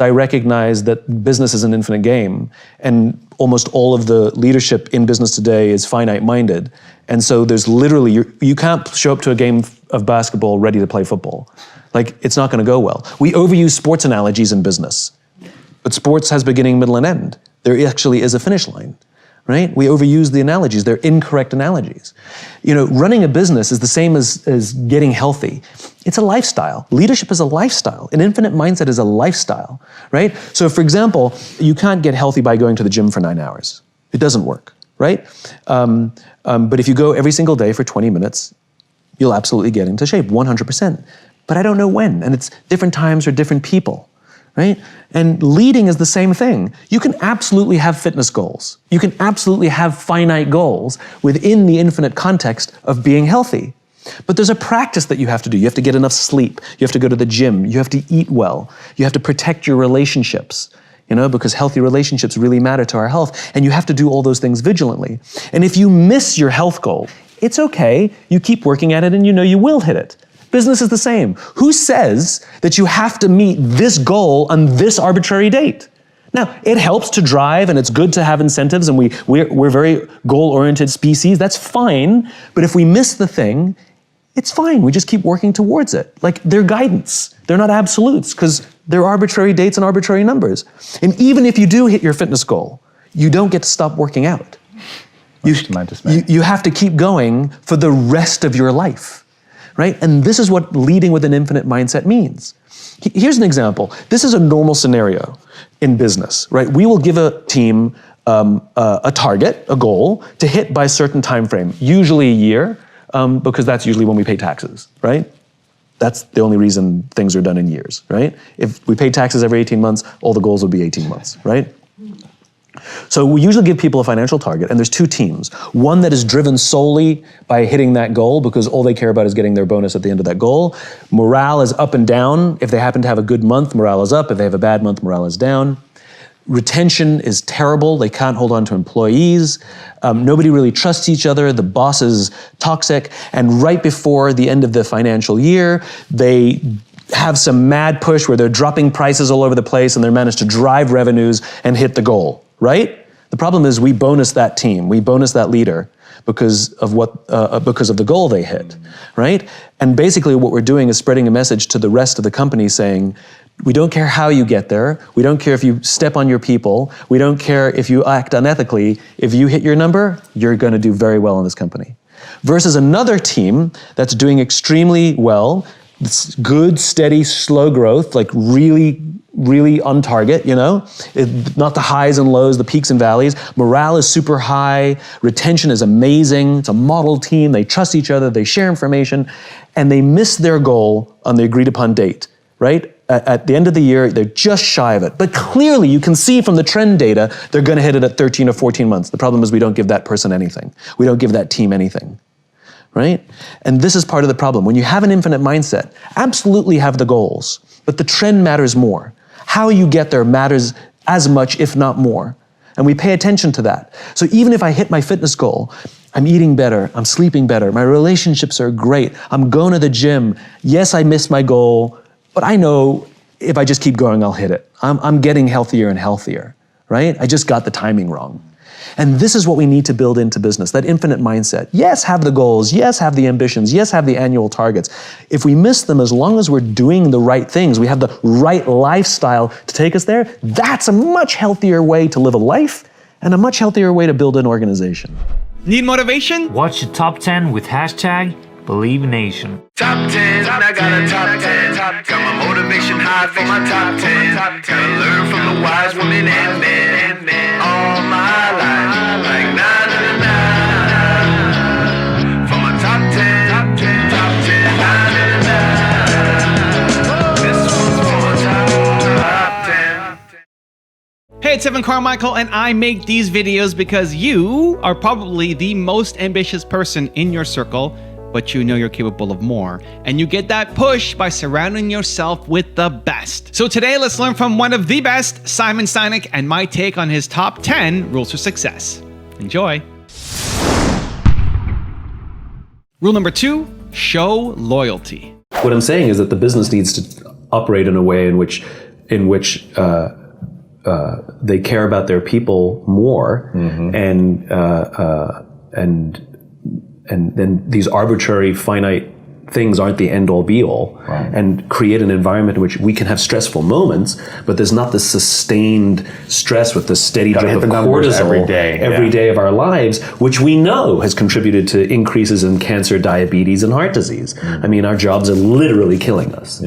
I recognize that business is an infinite game, and almost all of the leadership in business today is finite-minded. And so there's literally, you can't show up to a game of basketball ready to play football. Like, it's not going to go well. We overuse sports analogies in business, but sports has beginning, middle, and end. There actually is a finish line, right? We overuse the analogies. They're incorrect analogies. You know, running a business is the same as getting healthy. It's a lifestyle. Leadership is a lifestyle. An infinite mindset is a lifestyle, right? So for example, you can't get healthy by going to the gym for 9 hours. It doesn't work, right? But if you go every single day for 20 minutes, you'll absolutely get into shape, 100%. But I don't know when, and it's different times for different people, right? And leading is the same thing. You can absolutely have fitness goals. You can absolutely have finite goals within the infinite context of being healthy. But there's a practice that you have to do. You have to get enough sleep. You have to go to the gym. You have to eat well. You have to protect your relationships, you know, because healthy relationships really matter to our health. And you have to do all those things vigilantly. And if you miss your health goal, it's okay. You keep working at it and you know you will hit it. Business is the same. Who says that you have to meet this goal on this arbitrary date? Now, it helps to drive and it's good to have incentives, and we're very goal-oriented species. That's fine. But if we miss the thing, it's fine. We just keep working towards it. Like, they're guidance. They're not absolutes, because they're arbitrary dates and arbitrary numbers. And even if you do hit your fitness goal, you don't get to stop working out. You have to keep going for the rest of your life, right? And this is what leading with an infinite mindset means. Here's an example. This is a normal scenario in business, right? We will give a team a target, a goal, to hit by a certain time frame, usually a year, because that's usually when we pay taxes, right? That's the only reason things are done in years, right? If we pay taxes every 18 months, all the goals would be 18 months, right? So we usually give people a financial target, and there's two teams. One that is driven solely by hitting that goal because all they care about is getting their bonus at the end of that goal. Morale is up and down. If they happen to have a good month, morale is up. If they have a bad month, morale is down. Retention is terrible. They can't hold on to employees. Nobody really trusts each other. The boss is toxic. And right before the end of the financial year, they have some mad push where they're dropping prices all over the place and they're managed to drive revenues and hit the goal, right? The problem is we bonus that team, we bonus that leader because of the goal they hit, right? And basically what we're doing is spreading a message to the rest of the company saying, we don't care how you get there, we don't care if you step on your people, we don't care if you act unethically, if you hit your number, you're gonna do very well in this company. Versus another team that's doing extremely well, it's good, steady, slow growth, like really on target, you know? Not the highs and lows, the peaks and valleys. Morale is super high, retention is amazing, it's a model team, they trust each other, they share information, and they miss their goal on the agreed upon date, right? At the end of the year, they're just shy of it. But clearly you can see from the trend data, they're gonna hit it at 13 or 14 months. The problem is we don't give that person anything. We don't give that team anything. Right? And this is part of the problem. When you have an infinite mindset, absolutely have the goals, but the trend matters more. How you get there matters as much, if not more. And we pay attention to that. So even if I hit my fitness goal, I'm eating better, I'm sleeping better, my relationships are great, I'm going to the gym. Yes, I missed my goal, but I know if I just keep going, I'll hit it. I'm getting healthier and healthier, right? I just got the timing wrong. And this is what we need to build into business, that infinite mindset. Yes, have the goals. Yes, have the ambitions. Yes, have the annual targets. If we miss them, as long as we're doing the right things, we have the right lifestyle to take us there, that's a much healthier way to live a life and a much healthier way to build an organization. Need motivation? Watch the top 10 with #BelieveNation. Top 10, I got a top 10. Got my motivation high for my top 10. Gotta learn from the wise women and men. All my life, like 9 and 9. For my top 10, top 10, 9 and 9. This one's for my top 10. Hey, it's Evan Carmichael, and I make these videos because you are probably the most ambitious person in your circle, but you know you're capable of more. And you get that push by surrounding yourself with the best. So today, let's learn from one of the best, Simon Sinek, and my take on his top 10 rules for success. Enjoy. Rule number 2, show loyalty. What I'm saying is that the business needs to operate in a way in which in which they care about their people more, and then these arbitrary finite things aren't the end all be all, and create an environment in which we can have stressful moments, but there's not this sustained stress with the steady drip of cortisol every day of our lives, which we know has contributed to increases in cancer, diabetes, and heart disease. I mean, our jobs are literally killing us.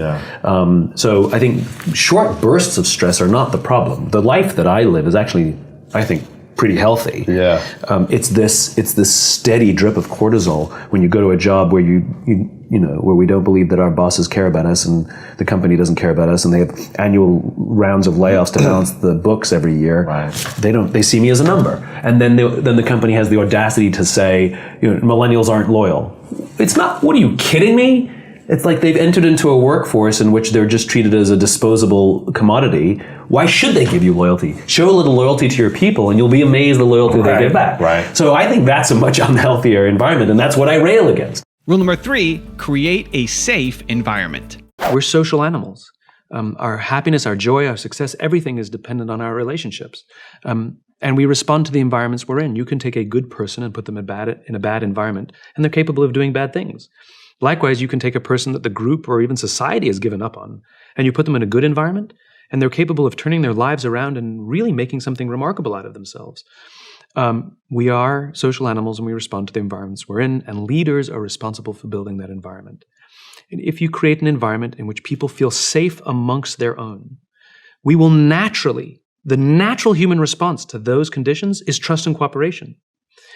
So I think short bursts of stress are not the problem. The life that I live is actually, I think, pretty healthy. It's this steady drip of cortisol when you go to a job where where we don't believe that our bosses care about us and the company doesn't care about us, and they have annual rounds of layoffs to balance the books every year. They see me as a number, and then the company has the audacity to say, millennials aren't loyal. It's not. What are you kidding me? It's like they've entered into a workforce in which they're just treated as a disposable commodity. Why should they give you loyalty? Show a little loyalty to your people and you'll be amazed the loyalty they give back. So I think that's a much unhealthier environment, and that's what I rail against. Rule number 3, create a safe environment. We're social animals. Our happiness, our joy, our success, everything is dependent on our relationships. And we respond to the environments we're in. You can take a good person and put them in a bad environment, and they're capable of doing bad things. Likewise, you can take a person that the group or even society has given up on, and you put them in a good environment, and they're capable of turning their lives around and really making something remarkable out of themselves. We are social animals, and we respond to the environments we're in, and leaders are responsible for building that environment. And if you create an environment in which people feel safe amongst their own, we will the natural human response to those conditions is trust and cooperation.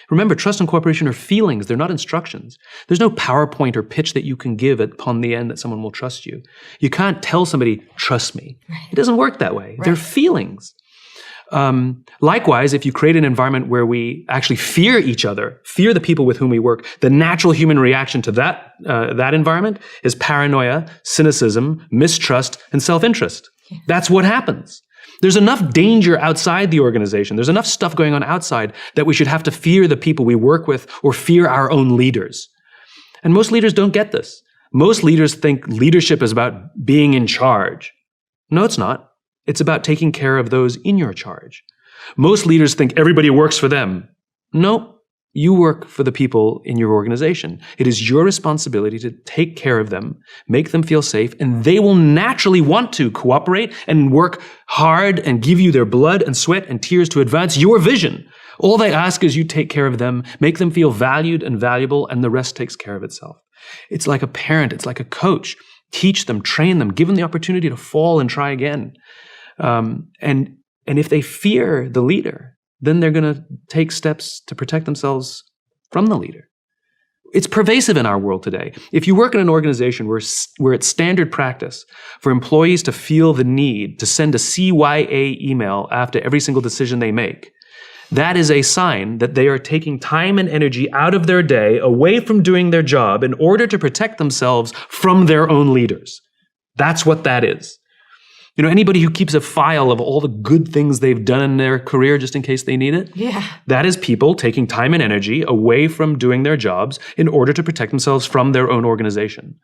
Remember, trust and cooperation are feelings. They're not instructions. There's no PowerPoint or pitch that you can give upon the end that someone will trust you. You can't tell somebody, trust me. It doesn't work that way. They're feelings. Likewise, if you create an environment where we actually fear each other, fear the people with whom we work, the natural human reaction to that environment is paranoia, cynicism, mistrust, and self-interest. That's what happens. There's enough danger outside the organization. There's enough stuff going on outside that we should have to fear the people we work with or fear our own leaders. And most leaders don't get this. Most leaders think leadership is about being in charge. No, it's not. It's about taking care of those in your charge. Most leaders think everybody works for them. No, you work for the people in your organization. It is your responsibility to take care of them, make them feel safe, and they will naturally want to cooperate and work hard and give you their blood and sweat and tears to advance your vision. All they ask is you take care of them, make them feel valued and valuable, and the rest takes care of itself. It's like a parent, it's like a coach. Teach them, train them, give them the opportunity to fall and try again. And if they fear the leader, then they're going to take steps to protect themselves from the leader. It's pervasive in our world today. If you work in an organization where it's standard practice for employees to feel the need to send a CYA email after every single decision they make, that is a sign that they are taking time and energy out of their day away from doing their job in order to protect themselves from their own leaders. That's what that is. Anybody who keeps a file of all the good things they've done in their career just in case they need it, that is people taking time and energy away from doing their jobs in order to protect themselves from their own organization.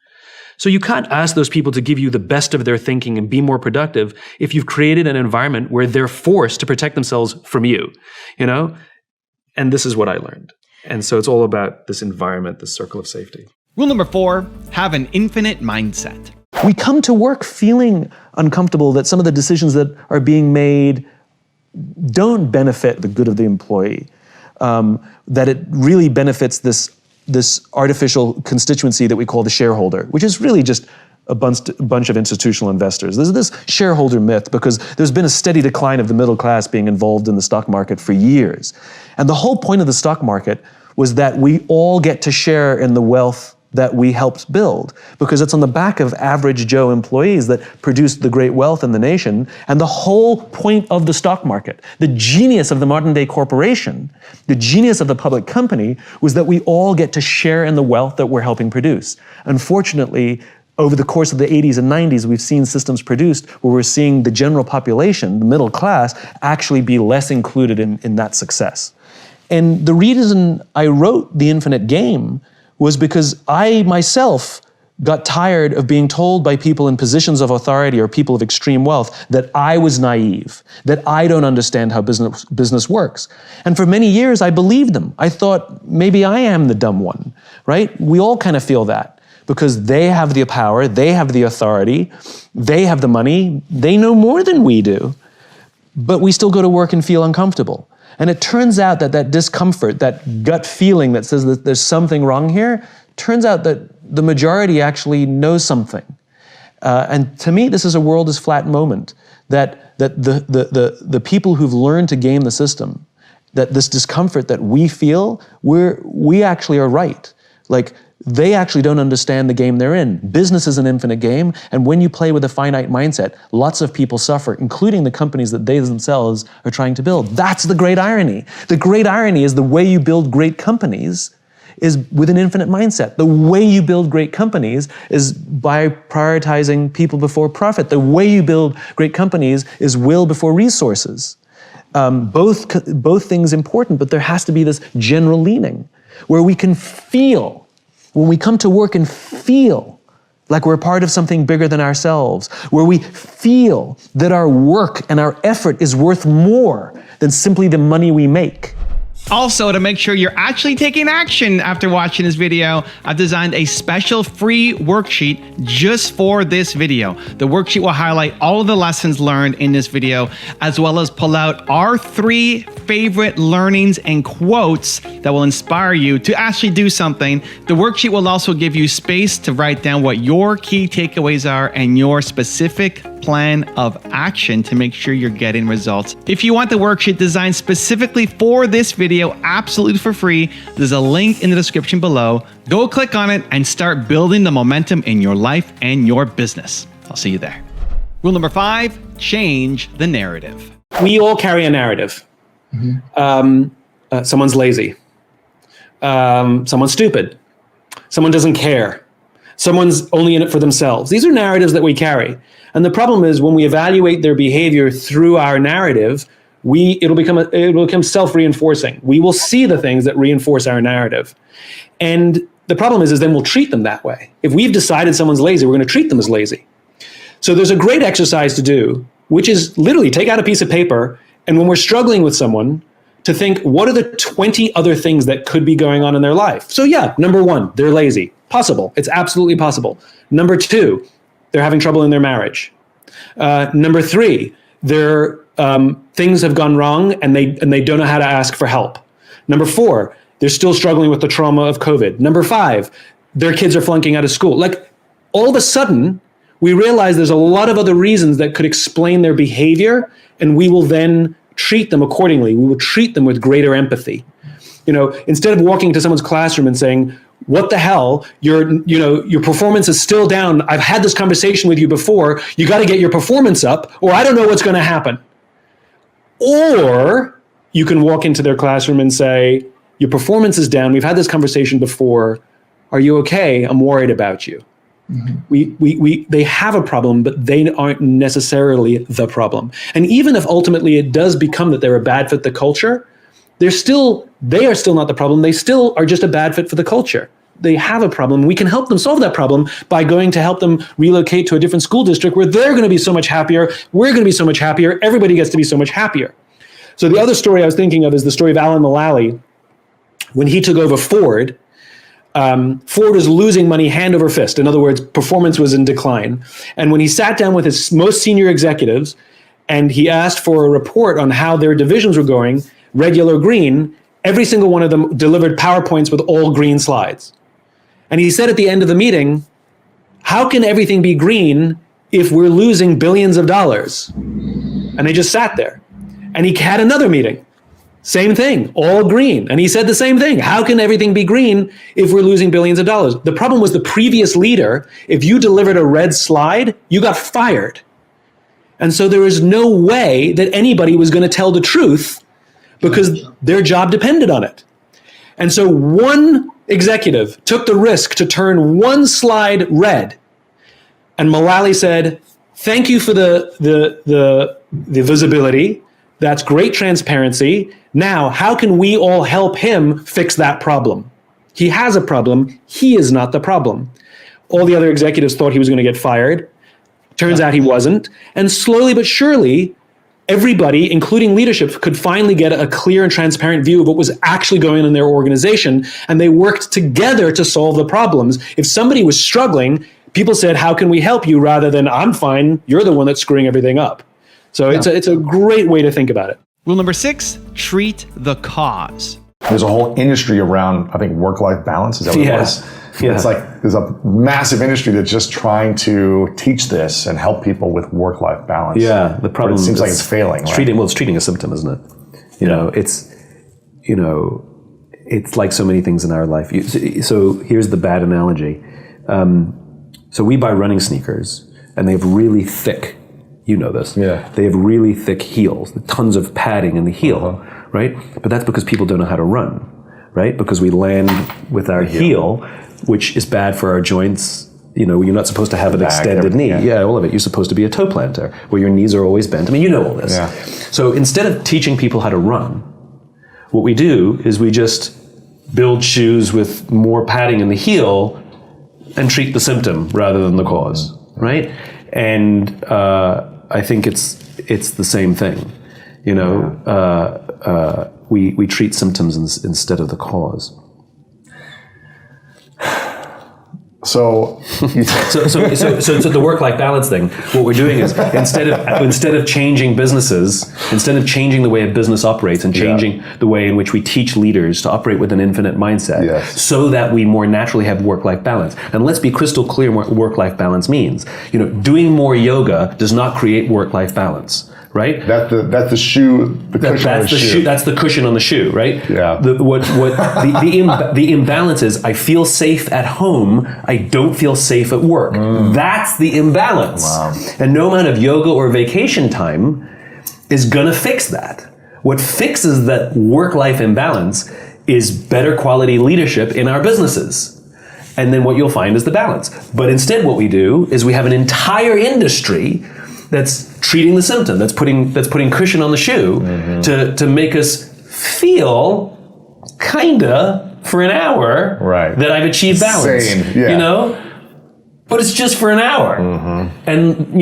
So you can't ask those people to give you the best of their thinking and be more productive if you've created an environment where they're forced to protect themselves from you, And this is what I learned. And so it's all about this environment, this circle of safety. Rule number 4, have an infinite mindset. We come to work feeling uncomfortable that some of the decisions that are being made don't benefit the good of the employee, that it really benefits this artificial constituency that we call the shareholder, which is really just a bunch of institutional investors. There's this shareholder myth because there's been a steady decline of the middle class being involved in the stock market for years. And the whole point of the stock market was that we all get to share in the wealth that we helped build, because it's on the back of average Joe employees that produced the great wealth in the nation. And the whole point of the stock market, the genius of the modern day corporation, the genius of the public company, was that we all get to share in the wealth that we're helping produce. Unfortunately, over the course of the 80s and 90s, we've seen systems produced where we're seeing the general population, the middle class, actually be less included in that success. And the reason I wrote The Infinite Game was because I myself got tired of being told by people in positions of authority or people of extreme wealth that I was naive, that I don't understand how business works. And for many years, I believed them. I thought, maybe I am the dumb one, right? We all kind of feel that because they have the power, they have the authority, they have the money, they know more than we do, but we still go to work and feel uncomfortable. And it turns out that that discomfort, that gut feeling that says that there's something wrong here, turns out that the majority actually knows something. And to me, this is a world is flat moment, that the people who've learned to game the system, that this discomfort that we feel, we actually are right. Like, they actually don't understand the game they're in. Business is an infinite game, and when you play with a finite mindset, lots of people suffer, including the companies that they themselves are trying to build. That's the great irony. The great irony is the way you build great companies is with an infinite mindset. The way you build great companies is by prioritizing people before profit. The way you build great companies is will before resources. Both things important, but there has to be this general leaning where we can feel, when we come to work and feel like we're part of something bigger than ourselves, where we feel that our work and our effort is worth more than simply the money we make. Also, to make sure you're actually taking action after watching this video, I've designed a special free worksheet just for this video. The worksheet will highlight all of the lessons learned in this video, as well as pull out our 3 favorite learnings and quotes that will inspire you to actually do something. The worksheet will also give you space to write down what your key takeaways are and your specific plan of action to make sure you're getting results. If you want the worksheet designed specifically for this video, absolutely for free, there's a link in the description below. Go click on it and start building the momentum in your life and your business. I'll see you there. Rule number 5, change the narrative. We all carry a narrative. Someone's lazy. Someone's stupid. Someone doesn't care. Someone's only in it for themselves. These are narratives that we carry. And the problem is when we evaluate their behavior through our narrative, it'll become self-reinforcing. We will see the things that reinforce our narrative. And the problem is then we'll treat them that way. If we've decided someone's lazy, we're going to treat them as lazy. So there's a great exercise to do, which is literally take out a piece of paper, and when we're struggling with someone, to think, what are the 20 other things that could be going on in their life? So yeah, number 1, they're lazy. Possible. It's absolutely possible. Number 2, they're having trouble in their marriage. Number 3, their things have gone wrong and they don't know how to ask for help. Number 4, they're still struggling with the trauma of COVID. Number 5, their kids are flunking out of school. Like, all of a sudden, we realize there's a lot of other reasons that could explain their behavior, and we will then treat them accordingly. We will treat them with greater empathy. Instead of walking into someone's classroom and saying, what the hell, your performance is still down. I've had this conversation with you before. You got to get your performance up, or I don't know what's going to happen. Or you can walk into their classroom and say, your performance is down. We've had this conversation before. Are you okay? I'm worried about you. Mm-hmm. They have a problem, but they aren't necessarily the problem. And even if ultimately it does become that they're a bad fit for the culture, they are still not the problem. They still are just a bad fit for the culture. They have a problem. We can help them solve that problem by going to help them relocate to a different school district where they're going to be so much happier. We're going to be so much happier. Everybody gets to be so much happier. So the other story I was thinking of is the story of Alan Mulally. When he took over Ford, Ford was losing money hand over fist. In other words, performance was in decline. And when he sat down with his most senior executives and he asked for a report on how their divisions were going, red, yellow, green, every single one of them delivered PowerPoints with all green slides. And he said at the end of the meeting, how can everything be green if we're losing billions of dollars? And they just sat there. And he had another meeting. Same thing, all green. And he said the same thing. How can everything be green if we're losing billions of dollars? The problem was the previous leader, if you delivered a red slide, you got fired. And so there was no way that anybody was going to tell the truth because their job depended on it. And so one executive took the risk to turn one slide red. And Mulally said, thank you for the visibility. That's great transparency. Now, how can we all help him fix that problem? He has a problem. He is not the problem. all the other executives thought he was going to get fired. Turns out he wasn't. And slowly but surely, everybody, including leadership, could finally get a clear and transparent view of what was actually going on in their organization. And they worked together to solve the problems. If somebody was struggling, people said, how can we help you? Rather than, I'm fine, you're the one that's screwing everything up. So it's a great way to think about it. Rule number 6, treat the cause. There's a whole industry around, I think, work-life balance. Is that what it was? Yeah. It's like there's a massive industry that's just trying to teach this and help people with work-life balance. Yeah, the problem But it seems like it's failing. Right? It's treating a symptom, isn't it? It's like so many things in our life. So here's the bad analogy. So we buy running sneakers, and they have really thick. You know this. Yeah. They have really thick heels, tons of padding in the heel, right? But that's because people don't know how to run, right? Because we land with our heel, which is bad for our joints. You're not supposed to have an extended knee. Yeah, all of it. You're supposed to be a toe planter, where your knees are always bent. I mean, you know all this. Yeah. So instead of teaching people how to run, what we do is we just build shoes with more padding in the heel and treat the symptom rather than the cause, right? And I think it's the same thing, we treat symptoms instead of the cause. So the work-life balance thing, what we're doing is instead of changing businesses, instead of changing the way a business operates and changing the way in which we teach leaders to operate with an infinite mindset, so that we more naturally have work-life balance. And let's be crystal clear what work-life balance means. Doing more yoga does not create work-life balance. Right? That's the shoe, the cushion on the shoe. That's the cushion on the shoe, right? Yeah. The imbalance is, I feel safe at home, I don't feel safe at work. That's the imbalance. Wow. And no amount of yoga or vacation time is gonna fix that. What fixes that work-life imbalance is better quality leadership in our businesses. And then what you'll find is the balance. But instead what we do is we have an entire industry that's treating the symptom, that's putting cushion on the shoe to make us feel kinda for an hour that I've achieved balance. Sane, But it's just for an hour. And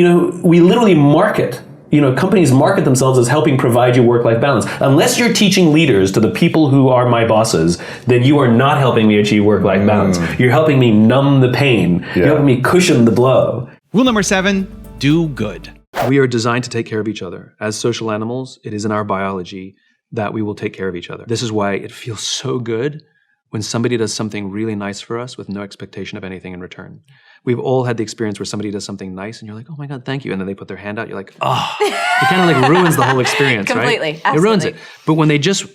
we literally market. Companies market themselves as helping provide you work-life balance. Unless you're teaching leaders to the people who are my bosses, then you are not helping me achieve work-life balance. You're helping me numb the pain. You're helping me cushion the blow. Rule number 7, do good. We are designed to take care of each other. As social animals, it is in our biology that we will take care of each other. This is why it feels so good when somebody does something really nice for us with no expectation of anything in return. We've all had the experience where somebody does something nice and you're like, oh my God, thank you. And then they put their hand out, you're like, oh, it kind of like ruins the whole experience, Completely, right? absolutely. It ruins it. But when they just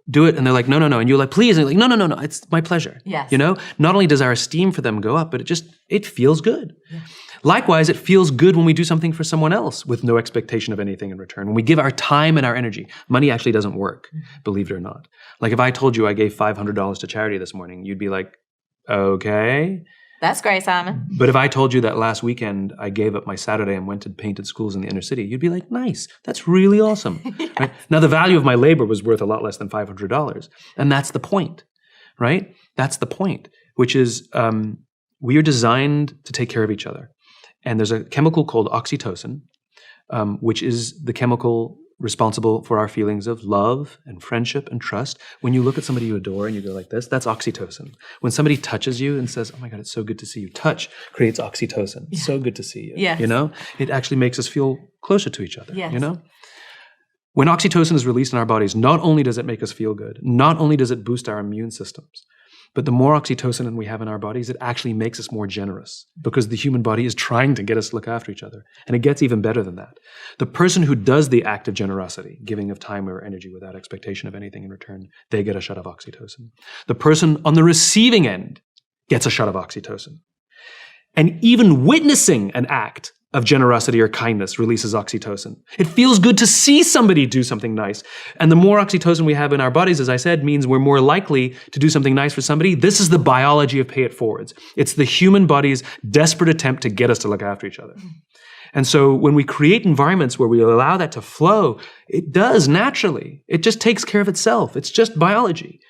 do it and they're like, no. And you're like, please. And they're like, no, it's my pleasure. Yes. Not only does our esteem for them go up, but it feels good. Yeah. Likewise, it feels good when we do something for someone else with no expectation of anything in return. When we give our time and our energy. Money actually doesn't work, believe it or not. Like if I told you I gave $500 to charity this morning, you'd be like, okay. That's great, Simon. But if I told you that last weekend I gave up my Saturday and went to painted schools in the inner city, you'd be like, nice, that's really awesome. Right? Now the value of my labor was worth a lot less than $500. And that's the point, right? That's the point, which is we are designed to take care of each other. And there's a chemical called oxytocin, which is the chemical responsible for our feelings of love and friendship and trust. When you look at somebody you adore and you go like this, that's oxytocin. When somebody touches you and says, oh my God, it's so good to see you. Touch creates oxytocin. It's so good to see you. Yes. It actually makes us feel closer to each other. Yes. When oxytocin is released in our bodies, not only does it make us feel good, not only does it boost our immune systems, but the more oxytocin we have in our bodies, it actually makes us more generous because the human body is trying to get us to look after each other. And it gets even better than that. The person who does the act of generosity, giving of time or energy without expectation of anything in return, they get a shot of oxytocin. The person on the receiving end gets a shot of oxytocin. And even witnessing an act of generosity or kindness releases oxytocin. It feels good to see somebody do something nice. And the more oxytocin we have in our bodies, as I said, means we're more likely to do something nice for somebody. This is the biology of pay it forwards. It's the human body's desperate attempt to get us to look after each other. And so when we create environments where we allow that to flow, it does naturally. It just takes care of itself. It's just biology.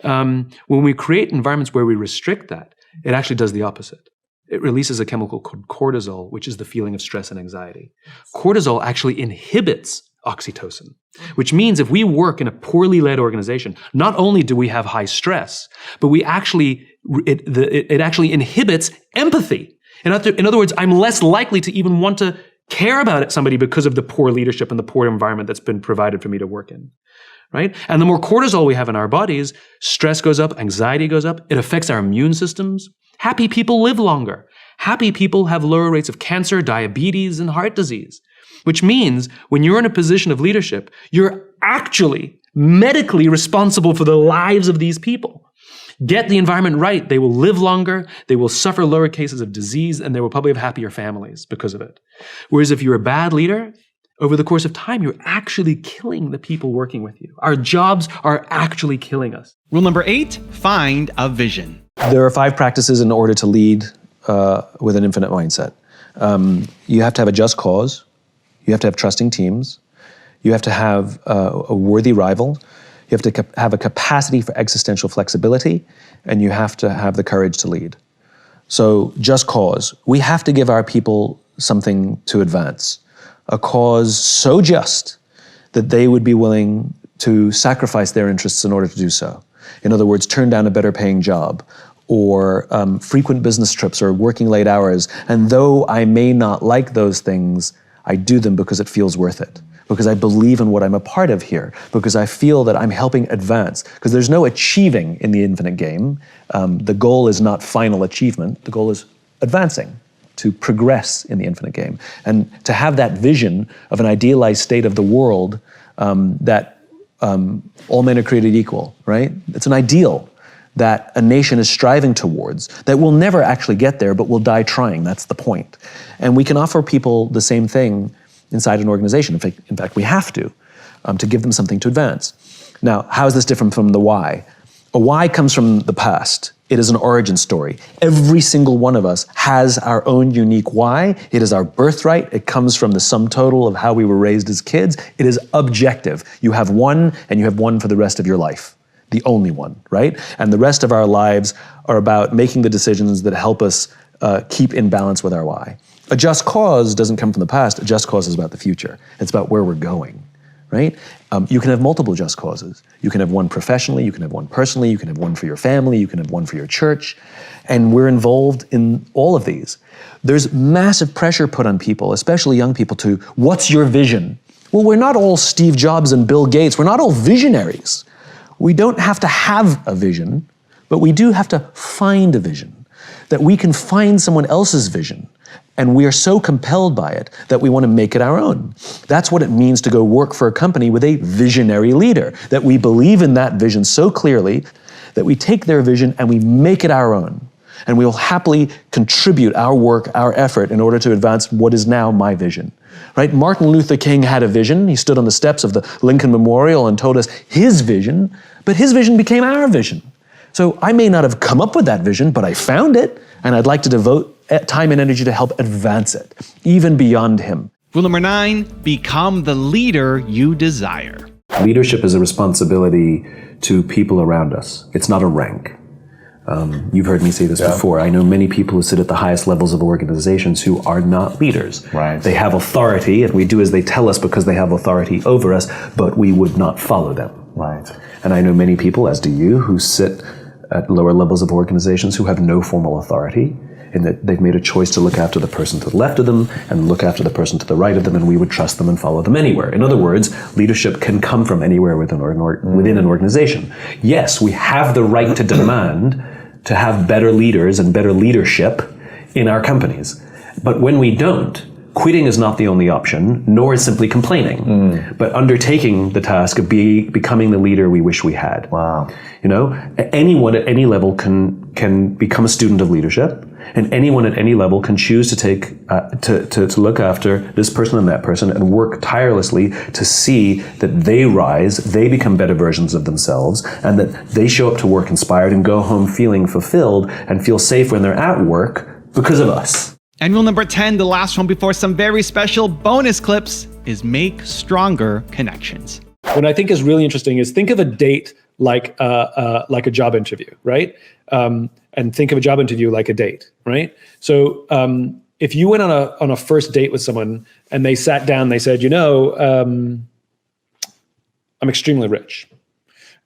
When we create environments where we restrict that, it actually does the opposite. it releases a chemical called cortisol, which is the feeling of stress and anxiety. Cortisol actually inhibits oxytocin, which means if we work in a poorly led organization, not only do we have high stress, but it actually inhibits empathy. In other words, I'm less likely to even want to care about somebody because of the poor leadership and the poor environment that's been provided for me to work in. Right? And the more cortisol we have in our bodies, stress goes up, anxiety goes up, it affects our immune systems. Happy people live longer. Happy people have lower rates of cancer, diabetes, and heart disease. Which means when you're in a position of leadership, you're actually medically responsible for the lives of these people. Get the environment right, they will live longer, they will suffer lower cases of disease, and they will probably have happier families because of it. Whereas if you're a bad leader, over the course of time, you're actually killing the people working with you. Our jobs are actually killing us. Rule number 8, find a vision. There are 5 practices in order to lead with an infinite mindset. You have to have a just cause. You have to have trusting teams. You have to have a worthy rival. You have to have a capacity for existential flexibility. And you have to have the courage to lead. So just cause. We have to give our people something to advance. A cause so just that they would be willing to sacrifice their interests in order to do so. In other words, turn down a better paying job, or frequent business trips, or working late hours. And though I may not like those things, I do them because it feels worth it, because I believe in what I'm a part of here, because I feel that I'm helping advance, because there's no achieving in the infinite game. The goal is not final achievement, the goal is advancing, to progress in the infinite game. And to have that vision of an idealized state of the world that all men are created equal, right? It's an ideal that a nation is striving towards, that will never actually get there, but will die trying. That's the point. And we can offer people the same thing inside an organization. In fact, we have to give them something to advance. Now, how is this different from the why? A why comes from the past. It is an origin story. Every single one of us has our own unique why. It is our birthright. It comes from the sum total of how we were raised as kids. It is objective. You have one, and you have one for the rest of your life. The only one, right? And the rest of our lives are about making the decisions that help us keep in balance with our why. A just cause doesn't come from the past. A just cause is about the future. It's about where we're going, right? You can have multiple just causes. You can have one professionally, you can have one personally, you can have one for your family, you can have one for your church. And we're involved in all of these. There's massive pressure put on people, especially young people, to what's your vision? Well, we're not all Steve Jobs and Bill Gates. We're not all visionaries. We don't have to have a vision, but we do have to find a vision, that we can find someone else's vision. And we are so compelled by it that we want to make it our own. That's what it means to go work for a company with a visionary leader, that we believe in that vision so clearly that we take their vision and we make it our own. And we will happily contribute our work, our effort, in order to advance what is now my vision. Right? Martin Luther King had a vision. He stood on the steps of the Lincoln Memorial and told us his vision, but his vision became our vision. So I may not have come up with that vision, but I found it, and I'd like to devote time and energy to help advance it, even beyond him. Rule number 9, become the leader you desire. Leadership is a responsibility to people around us. It's not a rank. You've heard me say this before. I know many people who sit at the highest levels of organizations who are not leaders. Right. They have authority, and we do as they tell us because they have authority over us, but we would not follow them. Right. And I know many people, as do you, who sit at lower levels of organizations who have no formal authority, in that they've made a choice to look after the person to the left of them and look after the person to the right of them, and we would trust them and follow them anywhere. In other words, leadership can come from anywhere within an organization. Yes, we have the right to demand to have better leaders and better leadership in our companies. But when we don't, quitting is not the only option, nor is simply complaining, but undertaking the task of becoming the leader we wish we had. Wow. You know, anyone at any level can become a student of leadership, and anyone at any level can choose to take to look after this person and that person and work tirelessly to see that they rise, they become better versions of themselves, and that they show up to work inspired and go home feeling fulfilled and feel safe when they're at work because of us. And rule number 10, the last one before some very special bonus clips, is make stronger connections. What I think is really interesting is think of a date like a job interview, right? And and think of a job interview like a date, right? So if you went on a first date with someone and they sat down, they said, I'm extremely rich.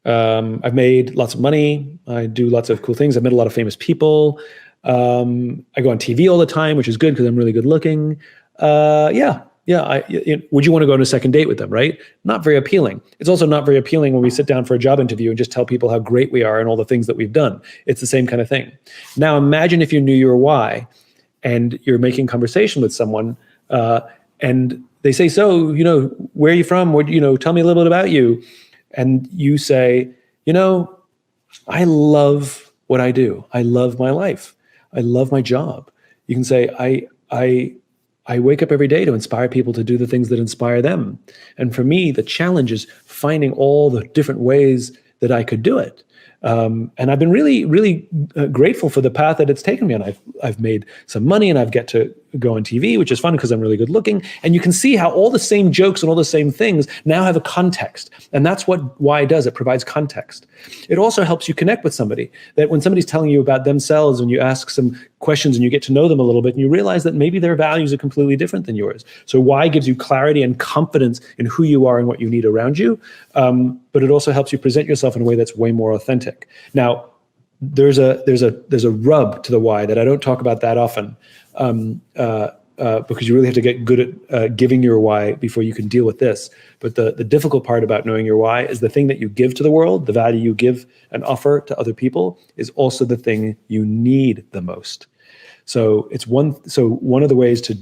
I've made lots of money. I do lots of cool things. I've met a lot of famous people. I go on TV all the time, which is good because I'm really good looking. Would you want to go on a second date with them, right? Not very appealing. It's also not very appealing when we sit down for a job interview and just tell people how great we are and all the things that we've done. It's the same kind of thing. Now imagine if you knew your why and you're making conversation with someone and they say, so, where are you from? Tell me a little bit about you. And you say, I love what I do. I love my life. I love my job. You can say, I wake up every day to inspire people to do the things that inspire them. And for me, the challenge is finding all the different ways that I could do it. And I've been really, really grateful for the path that it's taken me. And I've made some money and I've get to go on TV, which is fun because I'm really good looking. And you can see how all the same jokes and all the same things now have a context. And that's what why does. It provides context. It also helps you connect with somebody. That when somebody's telling you about themselves and you ask some questions and you get to know them a little bit and you realize that maybe their values are completely different than yours. So why gives you clarity and confidence in who you are and what you need around you. But it also helps you present yourself in a way that's way more authentic. Now, there's a rub to the why that I don't talk about that often, because you really have to get good at giving your why before you can deal with this. But the difficult part about knowing your why is the thing that you give to the world, the value you give and offer to other people, is also the thing you need the most. So it's one of the ways to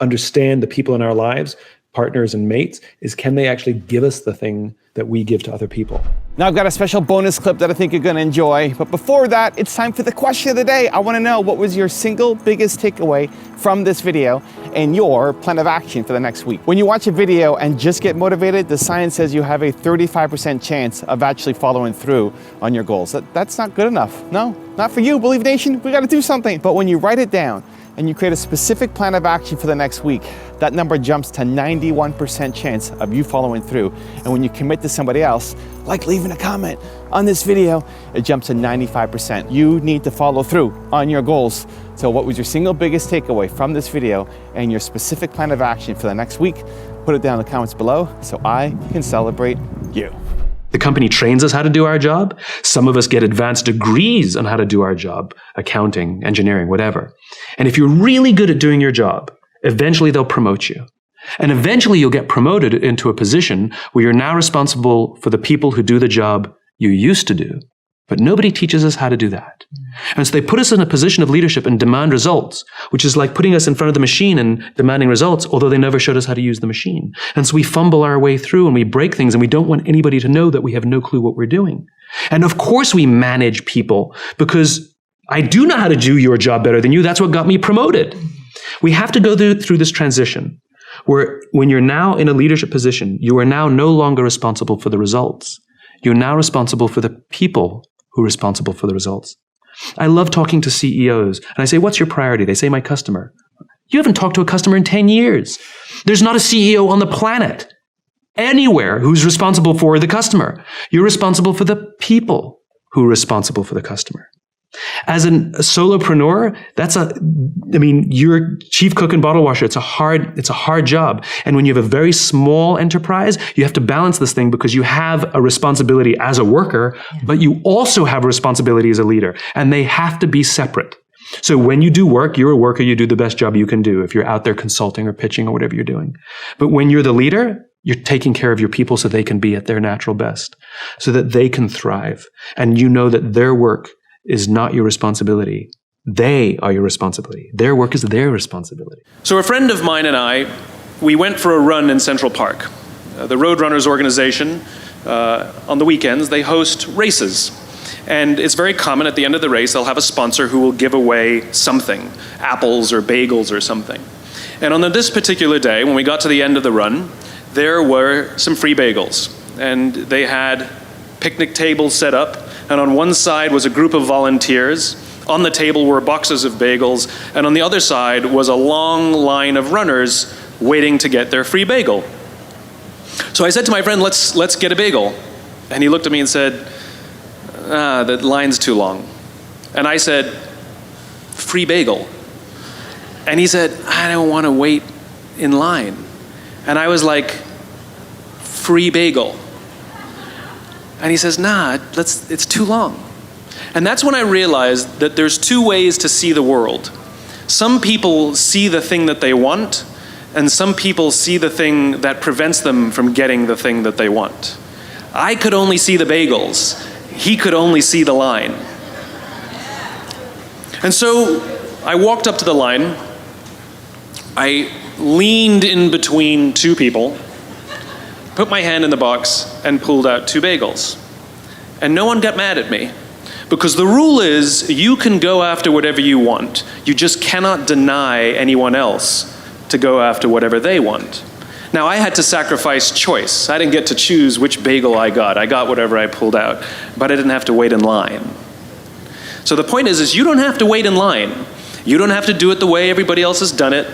understand the people in our lives, partners and mates, is can they actually give us the thing that we give to other people? Now I've got a special bonus clip that I think you're gonna enjoy. But before that, it's time for the question of the day. I wanna know, what was your single biggest takeaway from this video and your plan of action for the next week? When you watch a video and just get motivated, the science says you have a 35% chance of actually following through on your goals. That's not good enough. No, not for you, Believe Nation. We gotta do something. But when you write it down and you create a specific plan of action for the next week, that number jumps to 91% chance of you following through. And when you commit to somebody else, like leaving a comment on this video, it jumps to 95%. You need to follow through on your goals. So what was your single biggest takeaway from this video and your specific plan of action for the next week? Put it down in the comments below so I can celebrate you. The company trains us how to do our job. Some of us get advanced degrees on how to do our job, accounting, engineering, whatever. And if you're really good at doing your job, eventually they'll promote you. And eventually you'll get promoted into a position where you're now responsible for the people who do the job you used to do. But nobody teaches us how to do that. And so they put us in a position of leadership and demand results, which is like putting us in front of the machine and demanding results, although they never showed us how to use the machine. And so we fumble our way through and we break things and we don't want anybody to know that we have no clue what we're doing. And of course we manage people because I do know how to do your job better than you. That's what got me promoted. We have to go through this transition where when you're now in a leadership position, you are now no longer responsible for the results. You're now responsible for the people who are responsible for the results. I love talking to CEOs and I say, what's your priority? They say, my customer. You haven't talked to a customer in 10 years. There's not a CEO on the planet anywhere who's responsible for the customer. You're responsible for the people who are responsible for the customer. As a solopreneur, you're chief cook and bottle washer. It's a hard job. And when you have a very small enterprise, you have to balance this thing because you have a responsibility as a worker, but you also have a responsibility as a leader, and they have to be separate. So when you do work, you're a worker, you do the best job you can do if you're out there consulting or pitching or whatever you're doing. But when you're the leader, you're taking care of your people so they can be at their natural best, so that they can thrive. And you know that their work is not your responsibility. They are your responsibility. Their work is their responsibility. So a friend of mine and I, we went for a run in Central Park. The Roadrunners organization, on the weekends, they host races. And it's very common at the end of the race, they'll have a sponsor who will give away something, apples or bagels or something. And on this particular day, when we got to the end of the run, there were some free bagels. And they had picnic tables set up. And on one side was a group of volunteers. On the table were boxes of bagels. And on the other side was a long line of runners waiting to get their free bagel. So I said to my friend, let's get a bagel. And he looked at me and said, the line's too long. And I said, free bagel. And he said, I don't want to wait in line. And I was like, free bagel. And he says, nah, it's too long. And that's when I realized that there's two ways to see the world. Some people see the thing that they want, and some people see the thing that prevents them from getting the thing that they want. I could only see the bagels. He could only see the line. And so I walked up to the line. I leaned in between two people, put my hand in the box, and pulled out two bagels. And no one got mad at me. Because the rule is, you can go after whatever you want. You just cannot deny anyone else to go after whatever they want. Now, I had to sacrifice choice. I didn't get to choose which bagel I got. I got whatever I pulled out, but I didn't have to wait in line. So the point is you don't have to wait in line. You don't have to do it the way everybody else has done it.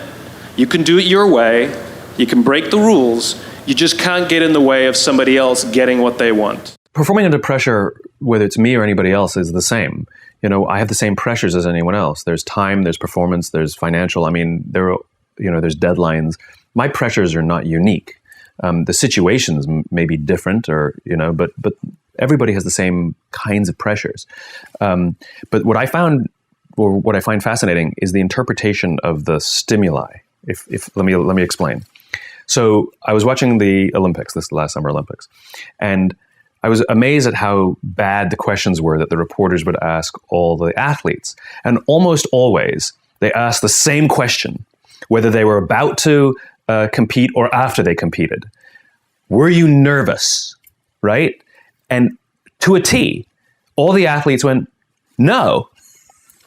You can do it your way. You can break the rules. You just can't get in the way of somebody else getting what they want. Performing under pressure, whether it's me or anybody else, is the same. You know, I have the same pressures as anyone else. There's time, there's performance, there's financial. I mean, there's deadlines. My pressures are not unique. The situations may be different, or but everybody has the same kinds of pressures. But what I found, or what I find fascinating, is the interpretation of the stimuli. Let me explain. So I was watching the Olympics, this last Summer Olympics, and I was amazed at how bad the questions were that the reporters would ask all the athletes. And almost always, they asked the same question, whether they were about to compete or after they competed. Were you nervous, right? And to a T, all the athletes went, no,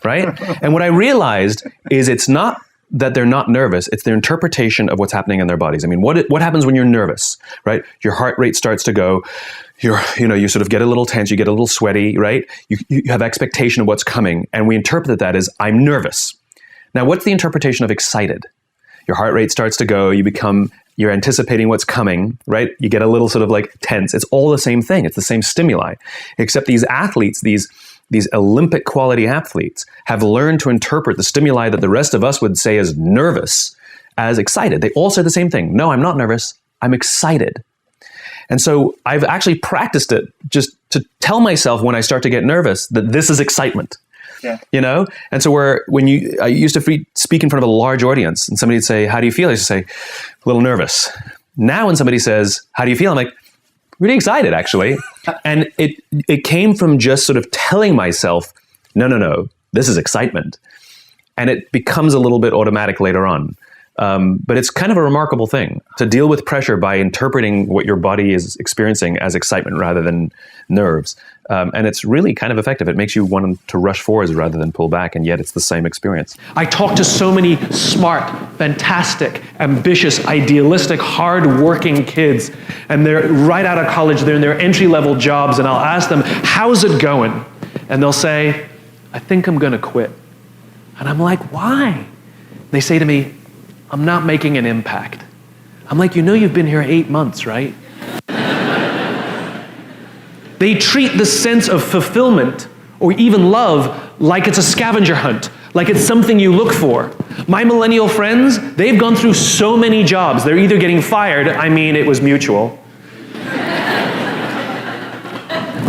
right? And what I realized is it's not that they're not nervous, it's their interpretation of what's happening in their bodies. I mean, what happens when you're nervous, right? Your heart rate starts to go, you sort of get a little tense, you get a little sweaty, right? You have expectation of what's coming, and we interpret that as, I'm nervous. Now, what's the interpretation of excited? Your heart rate starts to go, you're anticipating what's coming, right? You get a little sort of like tense. It's all the same thing. It's the same stimuli, except these athletes, these Olympic quality athletes, have learned to interpret the stimuli that the rest of us would say is nervous as excited. They all say the same thing. No, I'm not nervous. I'm excited. And so I've actually practiced it just to tell myself when I start to get nervous that this is excitement. Yeah. And so I used to speak in front of a large audience, and somebody would say, how do you feel? I used to say, a little nervous. Now when somebody says, how do you feel? I'm like, really excited, actually. And it came from just sort of telling myself, no, this is excitement. And it becomes a little bit automatic later on. But it's kind of a remarkable thing to deal with pressure by interpreting what your body is experiencing as excitement rather than nerves. And it's really kind of effective. It makes you want to rush forwards rather than pull back, and yet it's the same experience. I talk to so many smart, fantastic, ambitious, idealistic, hard-working kids, and they're right out of college, they're in their entry-level jobs, and I'll ask them, how's it going? And they'll say, I think I'm gonna quit. And I'm like, why? They say to me, I'm not making an impact. I'm like, you've been here 8 months, right? They treat the sense of fulfillment or even love like it's a scavenger hunt, like it's something you look for. My millennial friends, they've gone through so many jobs. They're either getting fired, it was mutual,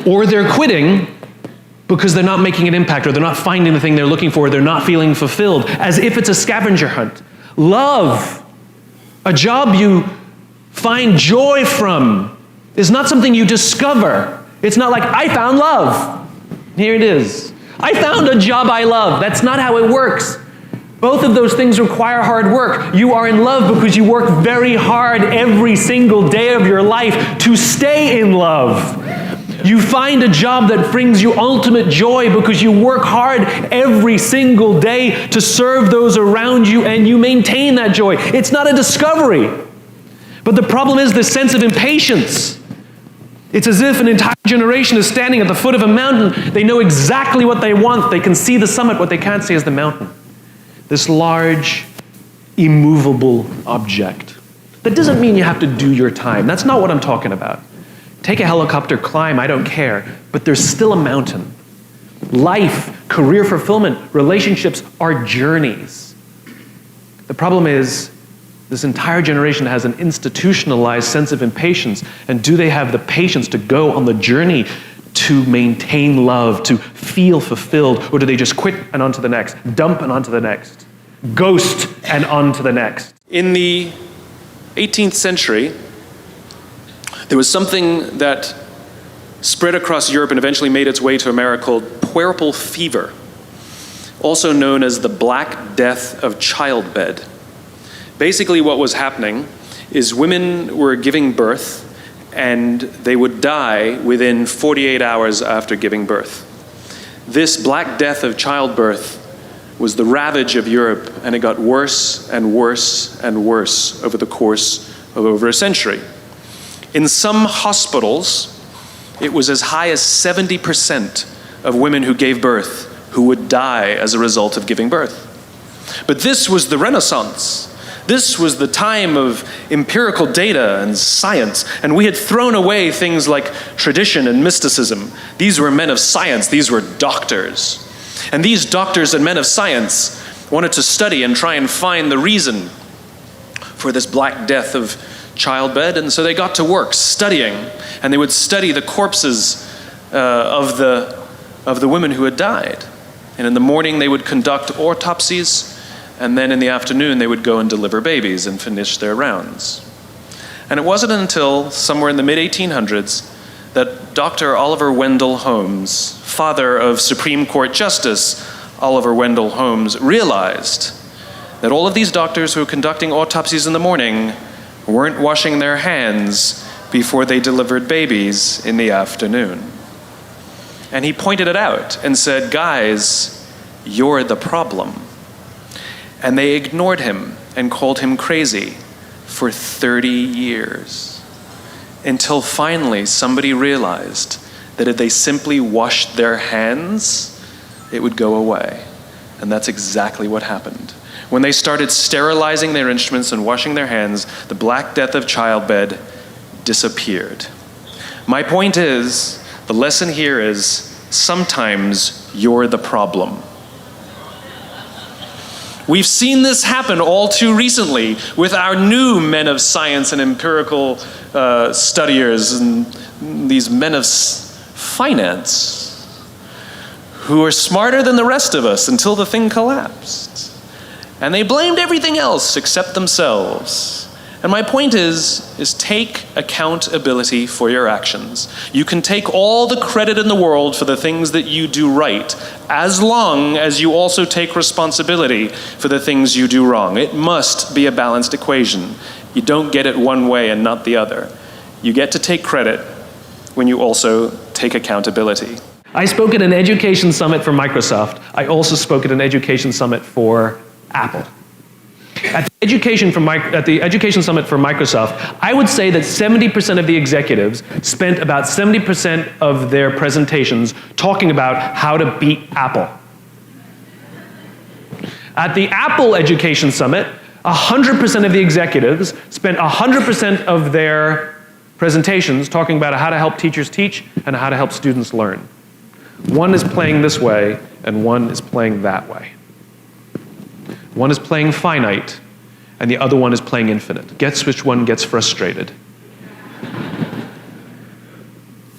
or they're quitting because they're not making an impact, or they're not finding the thing they're looking for, they're not feeling fulfilled, as if it's a scavenger hunt. Love, a job you find joy from, is not something you discover. It's not like, I found love. Here it is. I found a job I love. That's not how it works. Both of those things require hard work. You are in love because you work very hard every single day of your life to stay in love. You find a job that brings you ultimate joy because you work hard every single day to serve those around you, and you maintain that joy. It's not a discovery. But the problem is this sense of impatience. It's as if an entire generation is standing at the foot of a mountain. They know exactly what they want. They can see the summit. What they can't see is the mountain. This large, immovable object. That doesn't mean you have to do your time. That's not what I'm talking about. Take a helicopter, climb, I don't care. But there's still a mountain. Life, career fulfillment, relationships are journeys. The problem is, this entire generation has an institutionalized sense of impatience. And do they have the patience to go on the journey to maintain love, to feel fulfilled? Or do they just quit and on to the next, dump and on to the next, ghost and on to the next? In the 18th century, there was something that spread across Europe and eventually made its way to America called puerperal fever, also known as the Black Death of childbed. Basically what was happening is women were giving birth and they would die within 48 hours after giving birth. This Black Death of childbirth was the ravage of Europe, and it got worse and worse and worse over the course of over a century. In some hospitals, it was as high as 70% of women who gave birth who would die as a result of giving birth. But this was the Renaissance. This was the time of empirical data and science, and we had thrown away things like tradition and mysticism. These were men of science, these were doctors. And these doctors and men of science wanted to study and try and find the reason for this Black Death of childbed, and so they got to work studying, and they would study the corpses of the women who had died. And in the morning they would conduct autopsies, and then in the afternoon they would go and deliver babies and finish their rounds. And it wasn't until somewhere in the mid-1800s that Dr. Oliver Wendell Holmes, father of Supreme Court Justice Oliver Wendell Holmes, realized that all of these doctors who were conducting autopsies in the morning weren't washing their hands before they delivered babies in the afternoon. And he pointed it out and said, "Guys, you're the problem." And they ignored him and called him crazy for 30 years. Until finally somebody realized that if they simply washed their hands, it would go away. And that's exactly what happened. When they started sterilizing their instruments and washing their hands, the Black Death of childbed disappeared. My point is, the lesson here is, sometimes you're the problem. We've seen this happen all too recently with our new men of science and empirical studiers and these men of finance who are smarter than the rest of us until the thing collapsed. And they blamed everything else except themselves. And my point is take accountability for your actions. You can take all the credit in the world for the things that you do right, as long as you also take responsibility for the things you do wrong. It must be a balanced equation. You don't get it one way and not the other. You get to take credit when you also take accountability. I spoke at an education summit for Microsoft. I also spoke at an education summit for Apple. At the Education Summit for Microsoft, I would say that 70% of the executives spent about 70% of their presentations talking about how to beat Apple. At the Apple Education Summit, 100% of the executives spent 100% of their presentations talking about how to help teachers teach and how to help students learn. One is playing this way, and one is playing that way. One is playing finite, and the other one is playing infinite. Guess which one gets frustrated.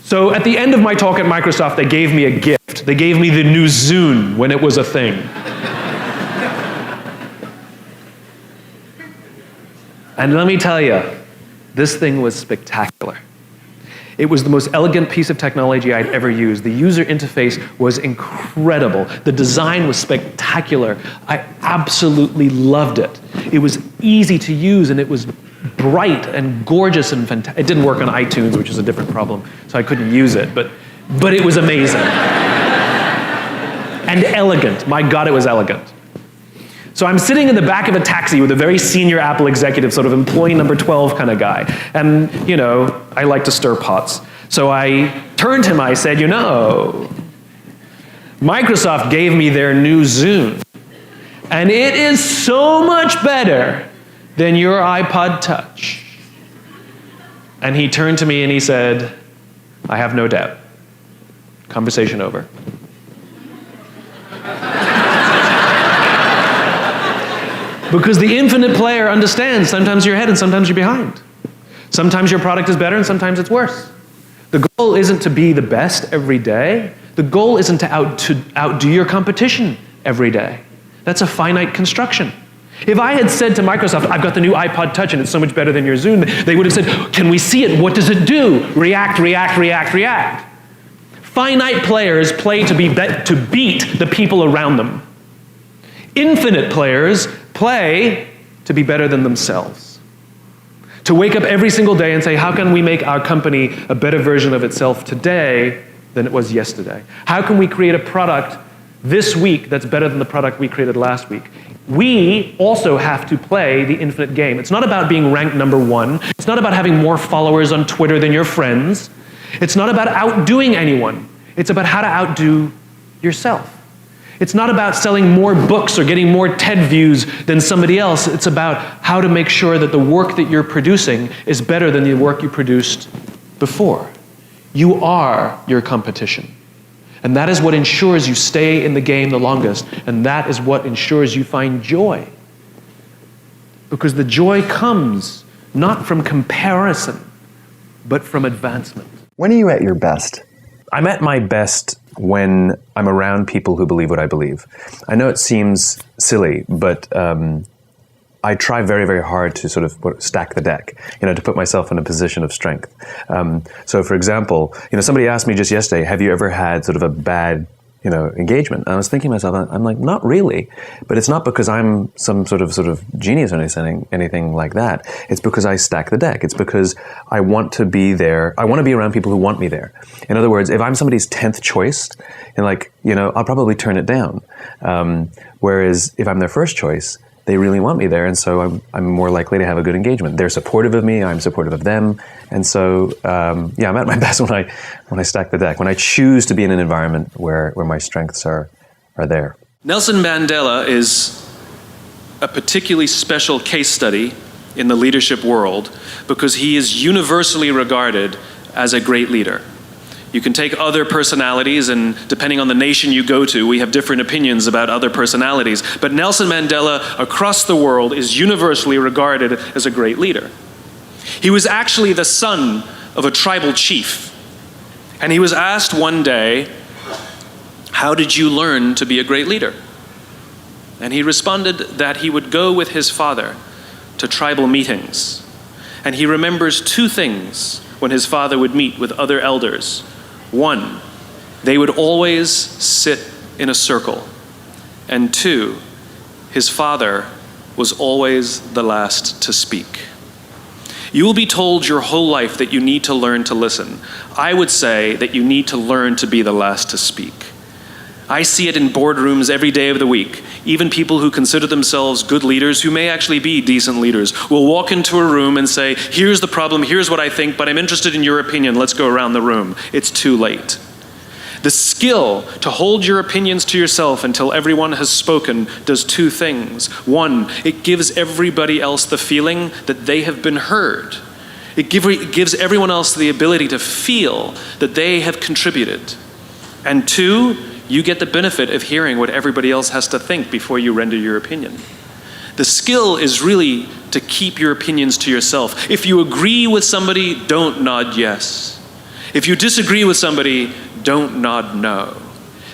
So at the end of my talk at Microsoft, they gave me a gift. They gave me the new Zune when it was a thing. And let me tell you, this thing was spectacular. It was the most elegant piece of technology I'd ever used. The user interface was incredible. The design was spectacular. I absolutely loved it. It was easy to use, and it was bright and gorgeous and fantastic. It didn't work on iTunes, which is a different problem, so I couldn't use it, but it was amazing. And elegant. My God, it was elegant. So I'm sitting in the back of a taxi with a very senior Apple executive, sort of employee number 12 kind of guy. And, you know, I like to stir pots. So I turned to him, I said, you know, Microsoft gave me their new Zune, and it is so much better than your iPod Touch. And he turned to me and he said, I have no doubt. Conversation over. Because the infinite player understands sometimes you're ahead and sometimes you're behind. Sometimes your product is better and sometimes it's worse. The goal isn't to be the best every day. The goal isn't to outdo your competition every day. That's a finite construction. If I had said to Microsoft, I've got the new iPod Touch and it's so much better than your Zoom, they would have said, can we see it? What does it do? React, react, react, react. Finite players play to beat the people around them. Infinite players play to be better than themselves. To wake up every single day and say, how can we make our company a better version of itself today than it was yesterday? How can we create a product this week that's better than the product we created last week? We also have to play the infinite game. It's not about being ranked #1. It's not about having more followers on Twitter than your friends. It's not about outdoing anyone. It's about how to outdo yourself. It's not about selling more books or getting more TED views than somebody else. It's about how to make sure that the work that you're producing is better than the work you produced before. You are your competition. And that is what ensures you stay in the game the longest. And that is what ensures you find joy. Because the joy comes not from comparison, but from advancement. When are you at your best? I'm at my best when I'm around people who believe what I believe. I know it seems silly, but I try very, very hard to sort of stack the deck, to put myself in a position of strength. So for example, somebody asked me just yesterday, have you ever had sort of a bad, engagement? And I was thinking to myself, I'm like, not really. But it's not because I'm some sort of genius or anything like that. It's because I stack the deck. It's because I want to be there. I want to be around people who want me there. In other words, if I'm somebody's 10th choice, and I'll probably turn it down. Whereas if I'm their first choice, they really want me there, and so I'm more likely to have a good engagement. They're supportive of me, I'm supportive of them, and so I'm at my best when I stack the deck, when I choose to be in an environment where my strengths are there. Nelson Mandela is a particularly special case study in the leadership world because he is universally regarded as a great leader. You can take other personalities, and depending on the nation you go to, we have different opinions about other personalities. But Nelson Mandela, across the world, is universally regarded as a great leader. He was actually the son of a tribal chief. And he was asked one day, how did you learn to be a great leader? And he responded that he would go with his father to tribal meetings. And he remembers two things when his father would meet with other elders. One, they would always sit in a circle. And two, his father was always the last to speak. You will be told your whole life that you need to learn to listen. I would say that you need to learn to be the last to speak. I see it in boardrooms every day of the week. Even people who consider themselves good leaders, who may actually be decent leaders, will walk into a room and say, here's the problem, here's what I think, but I'm interested in your opinion, let's go around the room. It's too late. The skill to hold your opinions to yourself until everyone has spoken does two things. One, it gives everybody else the feeling that they have been heard. It gives everyone else the ability to feel that they have contributed. And two, you get the benefit of hearing what everybody else has to think before you render your opinion. The skill is really to keep your opinions to yourself. If you agree with somebody, don't nod yes. If you disagree with somebody, don't nod no.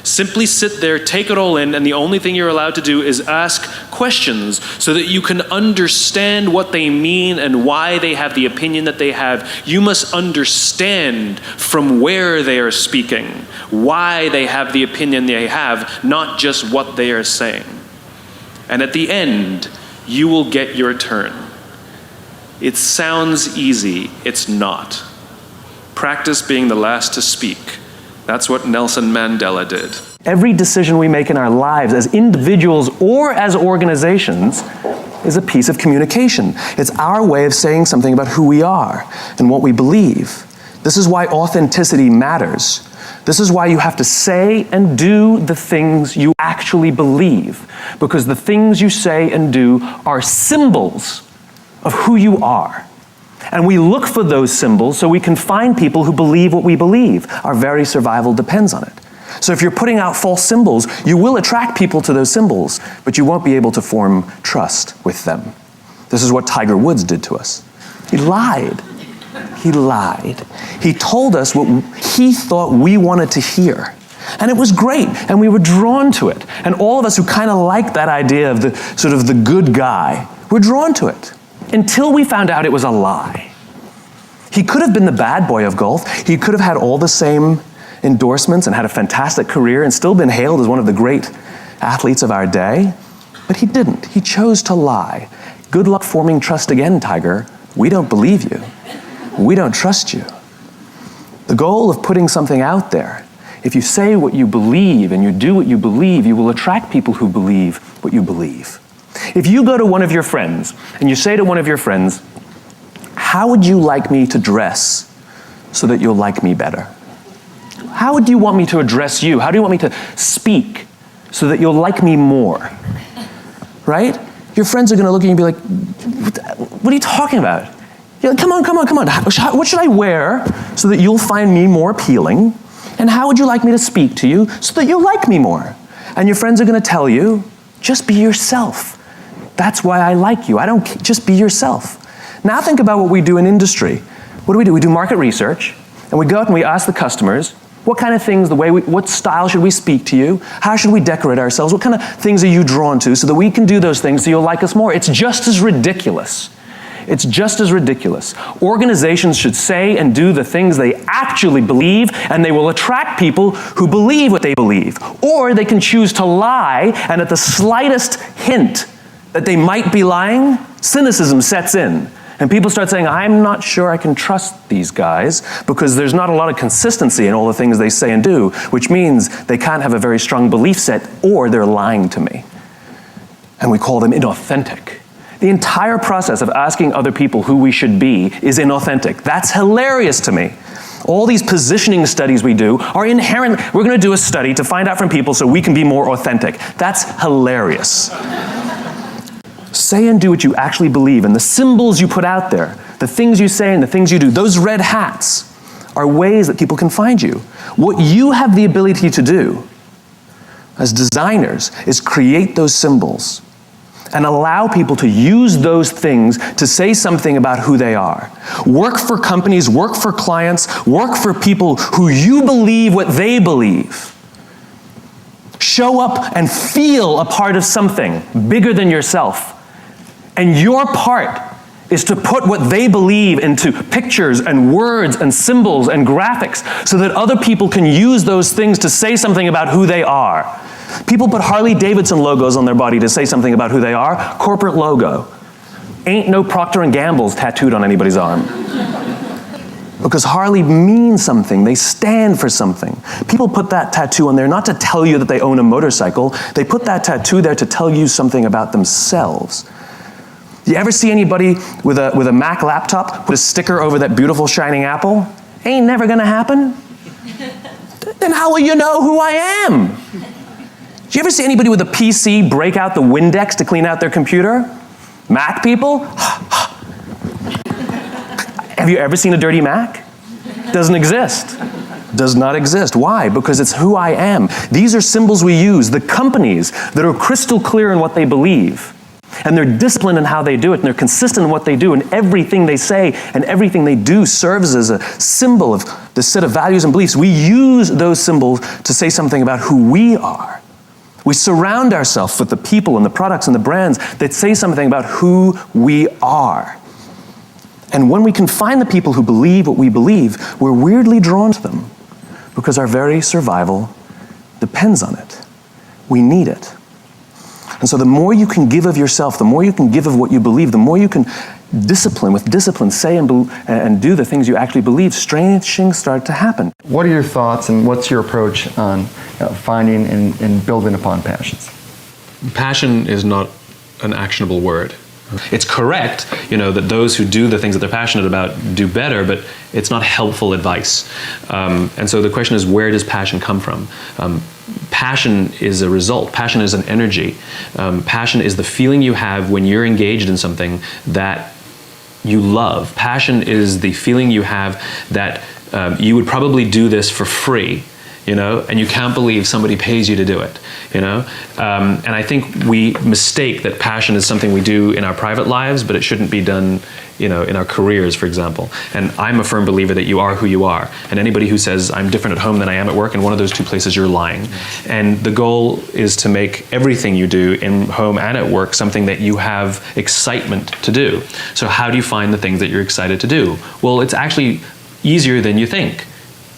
Simply sit there, take it all in, and the only thing you're allowed to do is ask questions so that you can understand what they mean and why they have the opinion that they have. You must understand from where they are speaking, why they have the opinion they have, not just what they are saying. And at the end, you will get your turn. It sounds easy, it's not. Practice being the last to speak. That's what Nelson Mandela did. Every decision we make in our lives as individuals or as organizations is a piece of communication. It's our way of saying something about who we are and what we believe. This is why authenticity matters. This is why you have to say and do the things you actually believe, because the things you say and do are symbols of who you are. And we look for those symbols so we can find people who believe what we believe. Our very survival depends on it. So if you're putting out false symbols, you will attract people to those symbols, but you won't be able to form trust with them. This is what Tiger Woods did to us. He lied. He lied. He told us what he thought we wanted to hear. And it was great, and we were drawn to it. And all of us who kind of liked that idea of the sort of the good guy, were drawn to it. Until we found out it was a lie. He could have been the bad boy of golf. He could have had all the same endorsements and had a fantastic career and still been hailed as one of the great athletes of our day. But he didn't. He chose to lie. Good luck forming trust again, Tiger. We don't believe you. We don't trust you. The goal of putting something out there, if you say what you believe and you do what you believe, you will attract people who believe what you believe. If you go to one of your friends and you say to one of your friends, how would you like me to dress so that you'll like me better? How would you want me to address you? How do you want me to speak so that you'll like me more? Right? Your friends are going to look at you and be like, what are you talking about? You're like, come on. What should I wear so that you'll find me more appealing? And how would you like me to speak to you so that you'll like me more? And your friends are going to tell you, just be yourself. That's why I like you. Just be yourself. Now think about what we do in industry. What do? We do market research, and we go out and we ask the customers, what kind of things, what style should we speak to you? How should we decorate ourselves? What kind of things are you drawn to so that we can do those things so you'll like us more? It's just as ridiculous. It's just as ridiculous. Organizations should say and do the things they actually believe, and they will attract people who believe what they believe. Or they can choose to lie, and at the slightest hint that they might be lying, cynicism sets in. And people start saying, I'm not sure I can trust these guys because there's not a lot of consistency in all the things they say and do, which means they can't have a very strong belief set or they're lying to me. And we call them inauthentic. The entire process of asking other people who we should be is inauthentic. That's hilarious to me. All these positioning studies we do are inherent. We're going to do a study to find out from people so we can be more authentic. That's hilarious. Say and do what you actually believe, and the symbols you put out there, the things you say and the things you do, those red hats are ways that people can find you. What you have the ability to do as designers is create those symbols and allow people to use those things to say something about who they are. Work for companies, work for clients, work for people who you believe what they believe. Show up and feel a part of something bigger than yourself. And your part is to put what they believe into pictures and words and symbols and graphics so that other people can use those things to say something about who they are. People put Harley-Davidson logos on their body to say something about who they are. Corporate logo. Ain't no Procter & Gamble's tattooed on anybody's arm. Because Harley means something. They stand for something. People put that tattoo on there not to tell you that they own a motorcycle. They put that tattoo there to tell you something about themselves. You ever see anybody with a Mac laptop put a sticker over that beautiful shining apple? Ain't never gonna happen. Then how will you know who I am? Do you ever see anybody with a PC break out the Windex to clean out their computer? Mac people? Have you ever seen a dirty Mac? Doesn't exist. Does not exist. Why? Because it's who I am. These are symbols we use. The companies that are crystal clear in what they believe, and they're disciplined in how they do it, and they're consistent in what they do, and everything they say and everything they do serves as a symbol of the set of values and beliefs. We use those symbols to say something about who we are. We surround ourselves with the people and the products and the brands that say something about who we are. And when we can find the people who believe what we believe, we're weirdly drawn to them because our very survival depends on it. We need it. And so the more you can give of yourself, the more you can give of what you believe, the more you can with discipline, say and do the things you actually believe, strange things start to happen. What are your thoughts and what's your approach on finding and building upon passions? Passion is not an actionable word. It's correct, that those who do the things that they're passionate about do better, but it's not helpful advice. And so the question is, where does passion come from? Passion is a result. Passion is an energy. Passion is the feeling you have when you're engaged in something that you love. Passion is the feeling you have that you would probably do this for free, and you can't believe somebody pays you to do it, And I think we mistake that passion is something we do in our private lives, but it shouldn't be done, in our careers, for example. And I'm a firm believer that you are who you are. And anybody who says, I'm different at home than I am at work, in one of those two places, you're lying. And the goal is to make everything you do in home and at work something that you have excitement to do. So how do you find the things that you're excited to do? Well, it's actually easier than you think.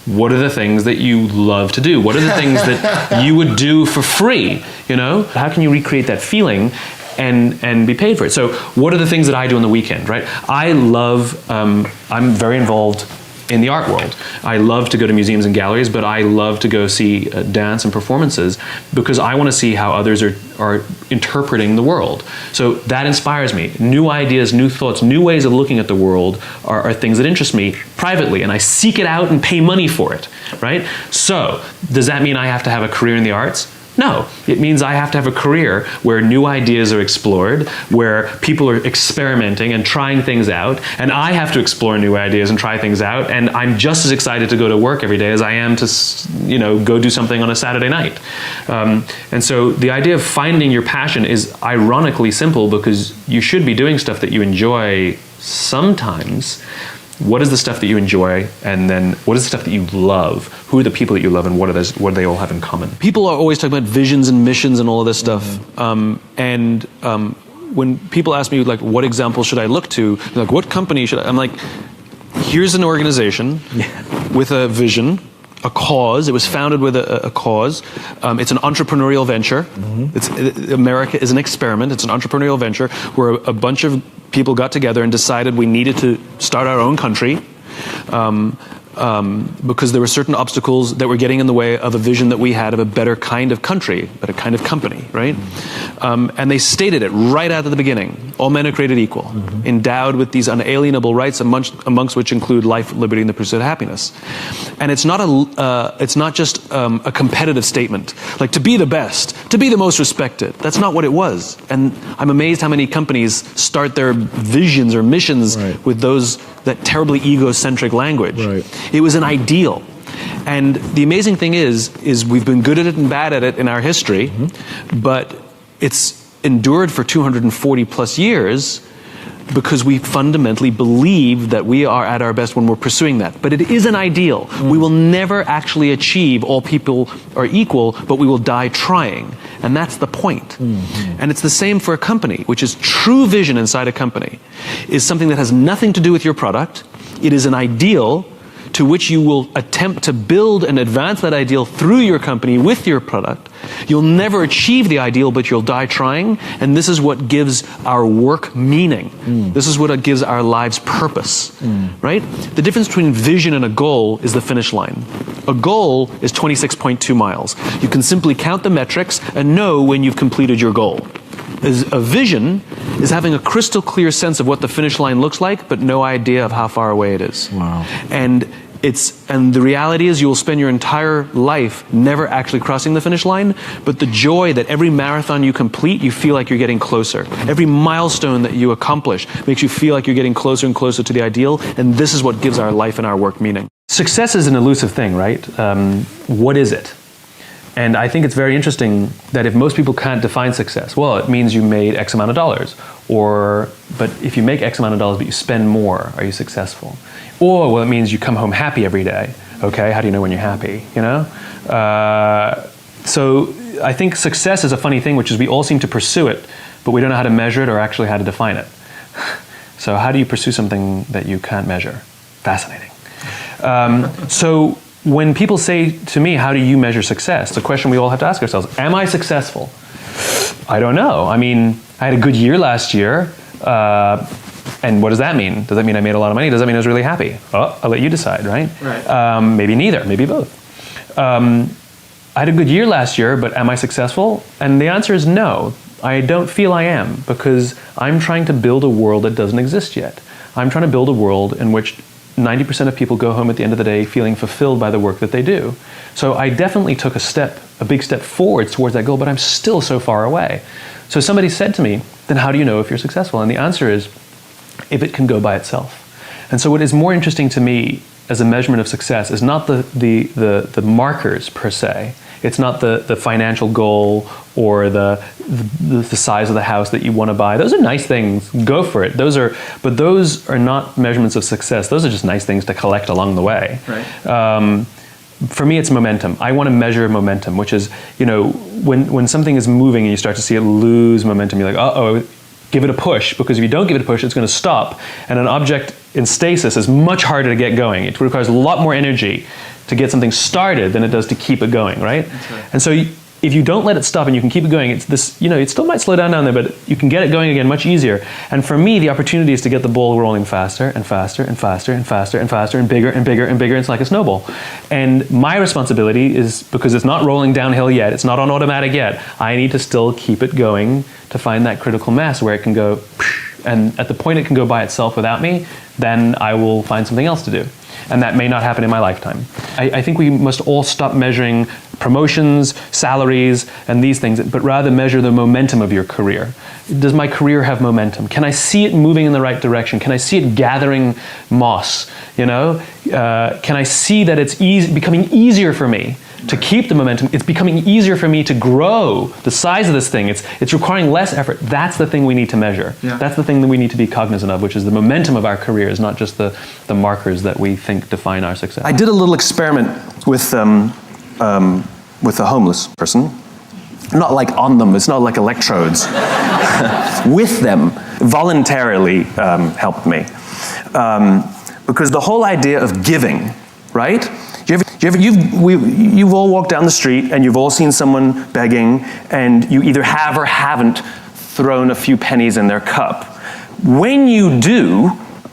What are the things that you love to do? What are the things that you would do for free? How can you recreate that feeling and be paid for it? So what are the things that I do on the weekend, right? I love, I'm very involved in the art world. I love to go to museums and galleries, but I love to go see dance and performances because I want to see how others are interpreting the world. So that inspires me. New ideas, new thoughts, new ways of looking at the world are things that interest me privately, and I seek it out and pay money for it, right? So does that mean I have to have a career in the arts? No, it means I have to have a career where new ideas are explored, where people are experimenting and trying things out, and I have to explore new ideas and try things out, and I'm just as excited to go to work every day as I am to, go do something on a Saturday night. And so the idea of finding your passion is ironically simple because you should be doing stuff that you enjoy sometimes. What is the stuff that you enjoy, and then what is the stuff that you love? Who are the people that you love, and what do they all have in common? People are always talking about visions and missions and all of this stuff. When people ask me, like, what example should I look to? They're like, what company should I? I'm like, here's an organization with a vision, a cause. It was founded with a cause. It's an entrepreneurial venture. America is an experiment. It's an entrepreneurial venture where a bunch of people got together and decided we needed to start our own country because there were certain obstacles that were getting in the way of a vision that we had of a better kind of country, better kind of company, right? And they stated it right out of the beginning. All men are created equal, endowed with these unalienable rights, amongst which include life, liberty, and the pursuit of happiness. And it's not just a competitive statement, like to be the best, to be the most respected. That's not what it was. And I'm amazed how many companies start their visions or missions with that terribly egocentric language. It was an ideal. And the amazing thing is we've been good at it and bad at it in our history, but it's endured for 240 plus years because we fundamentally believe that we are at our best when we're pursuing that. But it is an ideal. We will never actually achieve all people are equal, but we will die trying. And that's the point. And it's the same for a company, which is true vision inside a company, is something that has nothing to do with your product. It is an ideal to which you will attempt to build and advance that ideal through your company with your product. You'll never achieve the ideal, but you'll die trying. And this is what gives our work meaning. This is what gives our lives purpose, right? The difference between vision and a goal is the finish line. A goal is 26.2 miles. You can simply count the metrics and know when you've completed your goal. A vision is having a crystal clear sense of what the finish line looks like, but no idea of how far away it is. Wow. And the reality is you will spend your entire life never actually crossing the finish line, but the joy that every marathon you complete, you feel like you're getting closer. Every milestone that you accomplish makes you feel like you're getting closer and closer to the ideal, and this is what gives our life and our work meaning. Success is an elusive thing, right? What is it? And I think it's very interesting that if most people can't define success, well, it means you made X amount of dollars. But if you make X amount of dollars but you spend more, are you successful? Or, well, it means you come home happy every day. Okay, how do you know when you're happy, So I think success is a funny thing, which is we all seem to pursue it, but we don't know how to measure it or actually how to define it. So how do you pursue something that you can't measure? Fascinating. So when people say to me, how do you measure success? The question we all have to ask ourselves, am I successful? I don't know. I mean, I had a good year last year. And what does that mean? Does that mean I made a lot of money? Does that mean I was really happy? Oh, I'll let you decide, right? Maybe neither, maybe both. I had a good year last year, but am I successful? And the answer is no. I don't feel I am, because I'm trying to build a world that doesn't exist yet. I'm trying to build a world in which 90% of people go home at the end of the day feeling fulfilled by the work that they do. So I definitely took a big step forward towards that goal, but I'm still so far away. So somebody said to me, then how do you know if you're successful? And the answer is, if it can go by itself. And so what is more interesting to me as a measurement of success is not the markers per se. It's not the financial goal or the size of the house that you want to buy. Those are nice things. Go for it. But those are not measurements of success. Those are just nice things to collect along the way. Right. For me, it's momentum. I want to measure momentum, which is, when something is moving and you start to see it lose momentum, you're like, uh-oh, give it a push, because if you don't give it a push, it's going to stop. And an object in stasis is much harder to get going. It requires a lot more energy to get something started than it does to keep it going, right? That's right. And so if you don't let it stop and you can keep it going, it's this, it still might slow down there, but you can get it going again much easier. And for me, the opportunity is to get the ball rolling faster and faster and faster and faster and faster and bigger and bigger and bigger. It's like a snowball. And my responsibility is, because it's not rolling downhill yet, it's not on automatic yet, I need to still keep it going to find that critical mass where it can go, and at the point it can go by itself without me, then I will find something else to do. And that may not happen in my lifetime. I think we must all stop measuring promotions, salaries, and these things, but rather measure the momentum of your career. Does my career have momentum? Can I see it moving in the right direction? Can I see it gathering moss? Can I see that it's becoming easier for me to keep the momentum? It's becoming easier for me to grow the size of this thing. It's requiring less effort. That's the thing we need to measure. Yeah. That's the thing that we need to be cognizant of, which is the momentum of our careers, not just the markers that we think define our success. I did a little experiment with a homeless person. Not like on them, it's not like electrodes. With them, voluntarily helped me. Because the whole idea of giving, right? You've all walked down the street and you've all seen someone begging, and you either have or haven't thrown a few pennies in their cup. When you do,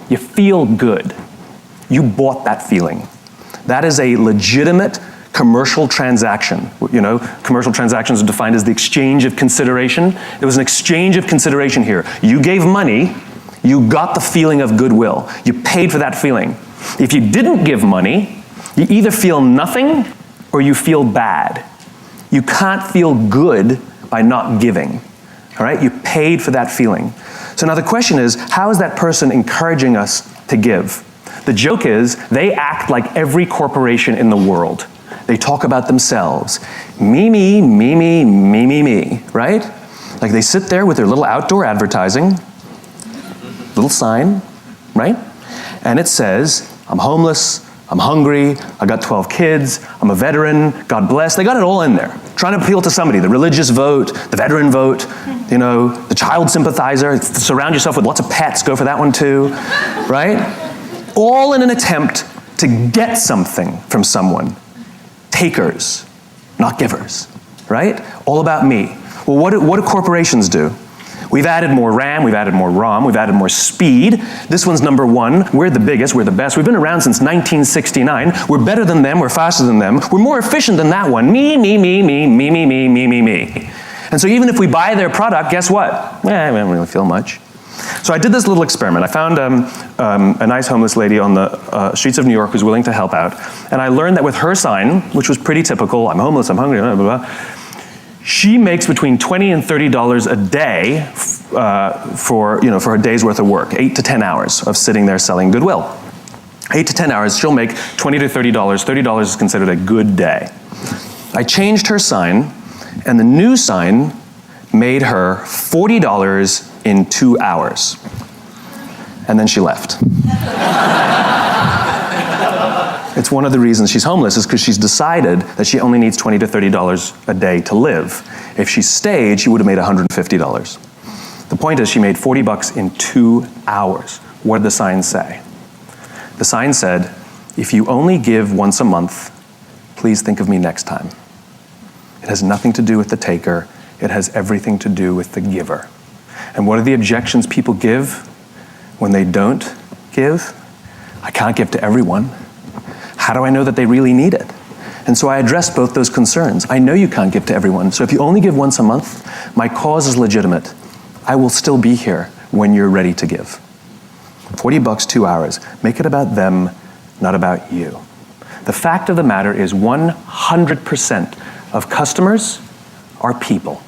you feel good. You bought that feeling. That is a legitimate commercial transaction. Commercial transactions are defined as the exchange of consideration. There was an exchange of consideration here. You gave money, you got the feeling of goodwill. You paid for that feeling. If you didn't give money, you either feel nothing or you feel bad. You can't feel good by not giving. All right? You paid for that feeling. So now the question is, how is that person encouraging us to give? The joke is, they act like every corporation in the world. They talk about themselves. Me, me, me, me, me, me, me, right? Like they sit there with their little outdoor advertising, little sign, right? And it says, I'm homeless, I'm hungry, I got 12 kids, I'm a veteran, God bless. They got it all in there. Trying to appeal to somebody, the religious vote, the veteran vote, the child sympathizer. Surround yourself with lots of pets, go for that one too, right? All in an attempt to get something from someone. Takers, not givers, right? All about me. Well, what do corporations do? We've added more RAM, we've added more ROM, we've added more speed. This one's number one. We're the biggest, we're the best. We've been around since 1969. We're better than them, we're faster than them. We're more efficient than that one. Me, me, me, me, me, me, me, me, me, me. And so even if we buy their product, guess what? We don't really feel much. So I did this little experiment. I found a nice homeless lady on the streets of New York who's willing to help out. And I learned that with her sign, which was pretty typical, I'm homeless, I'm hungry, blah, blah, blah, she makes between $20 and $30 a day for a day's worth of work, 8 to 10 hours of sitting there selling goodwill. 8 to 10 hours, she'll make $20 to $30. $30 is considered a good day. I changed her sign, and the new sign made her $40 in 2 hours. And then she left. It's one of the reasons she's homeless is because she's decided that she only needs $20 to $30 a day to live. If she stayed, she would have made $150. The point is she made $40 in 2 hours. What did the sign say? The sign said, if you only give once a month, please think of me next time. It has nothing to do with the taker. It has everything to do with the giver. And what are the objections people give when they don't give? I can't give to everyone. How do I know that they really need it? And so I addressed both those concerns. I know you can't give to everyone, so if you only give once a month, my cause is legitimate. I will still be here when you're ready to give. $40, 2 hours. Make it about them, not about you. The fact of the matter is 100% of customers are people.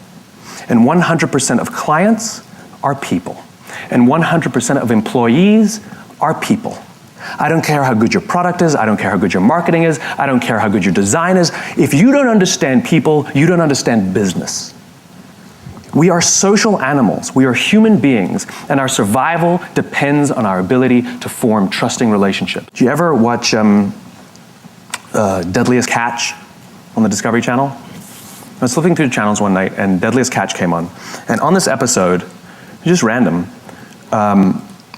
And 100% of clients are people. And 100% of employees are people. I don't care how good your product is, I don't care how good your marketing is, I don't care how good your design is. If you don't understand people, you don't understand business. We are social animals, we are human beings, and our survival depends on our ability to form trusting relationships. Do you ever watch Deadliest Catch on the Discovery Channel? I was flipping through the channels one night and Deadliest Catch came on. And on this episode, just random,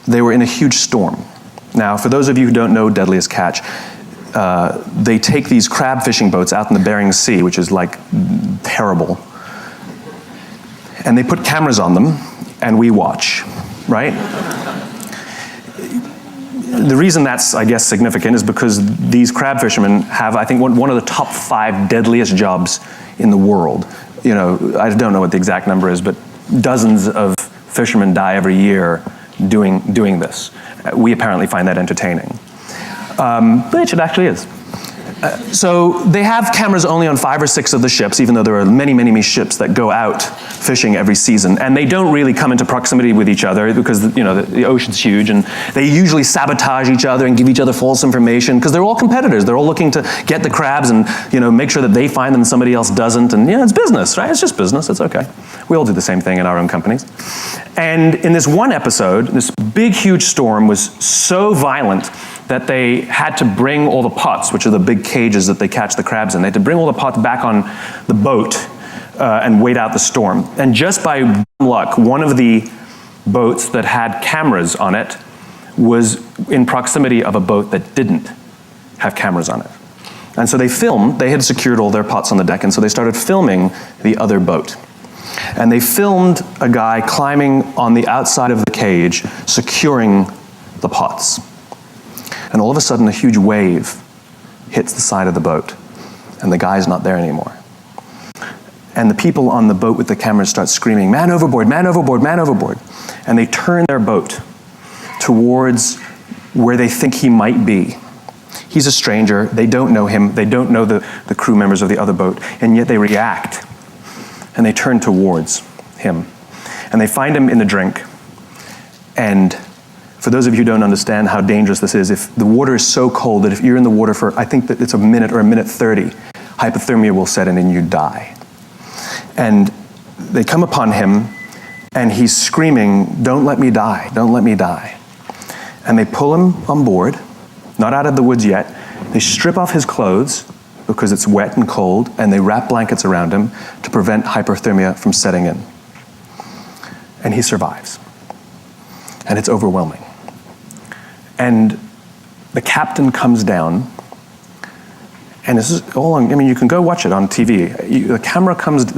they were in a huge storm. Now, for those of you who don't know Deadliest Catch, they take these crab fishing boats out in the Bering Sea, which is like terrible. And they put cameras on them, and we watch, right? The reason that's, I guess, significant is because these crab fishermen have, I think, one of the top 5 deadliest jobs in the world. You know, I don't know what the exact number is, but dozens of fishermen die every year doing this. We apparently find that entertaining, which it actually is. So they have cameras only on 5 or 6 of the ships, even though there are many, many, many ships that go out fishing every season, and they don't really come into proximity with each other because the ocean's huge, and they usually sabotage each other and give each other false information because they're all competitors. They're all looking to get the crabs and make sure that they find them and somebody else doesn't, and it's business, right? It's just business. It's okay. We all do the same thing in our own companies. And in this one episode, this big, huge storm was so violent that they had to bring all the pots, which are the big cages that they catch the crabs in. They had to bring all the pots back on the boat and wait out the storm. And just by luck, one of the boats that had cameras on it was in proximity of a boat that didn't have cameras on it. And so they had secured all their pots on the deck, and so they started filming the other boat. And they filmed a guy climbing on the outside of the cage, securing the pots. And all of a sudden, a huge wave hits the side of the boat, and the guy's not there anymore. And the people on the boat with the cameras start screaming, "Man overboard, man overboard, man overboard." And they turn their boat towards where they think he might be. He's a stranger, they don't know him, they don't know the crew members of the other boat, and yet they react, and they turn towards him. And they find him in the drink, and for those of you who don't understand how dangerous this is, if the water is so cold that if you're in the water for, I think that it's a minute or a minute 30, hypothermia will set in and you die. And they come upon him and he's screaming, "Don't let me die, don't let me die." And they pull him on board, not out of the woods yet. They strip off his clothes because it's wet and cold, and they wrap blankets around him to prevent hypothermia from setting in. And he survives. And it's overwhelming. And the captain comes down, and this is all on, you can go watch it on TV. The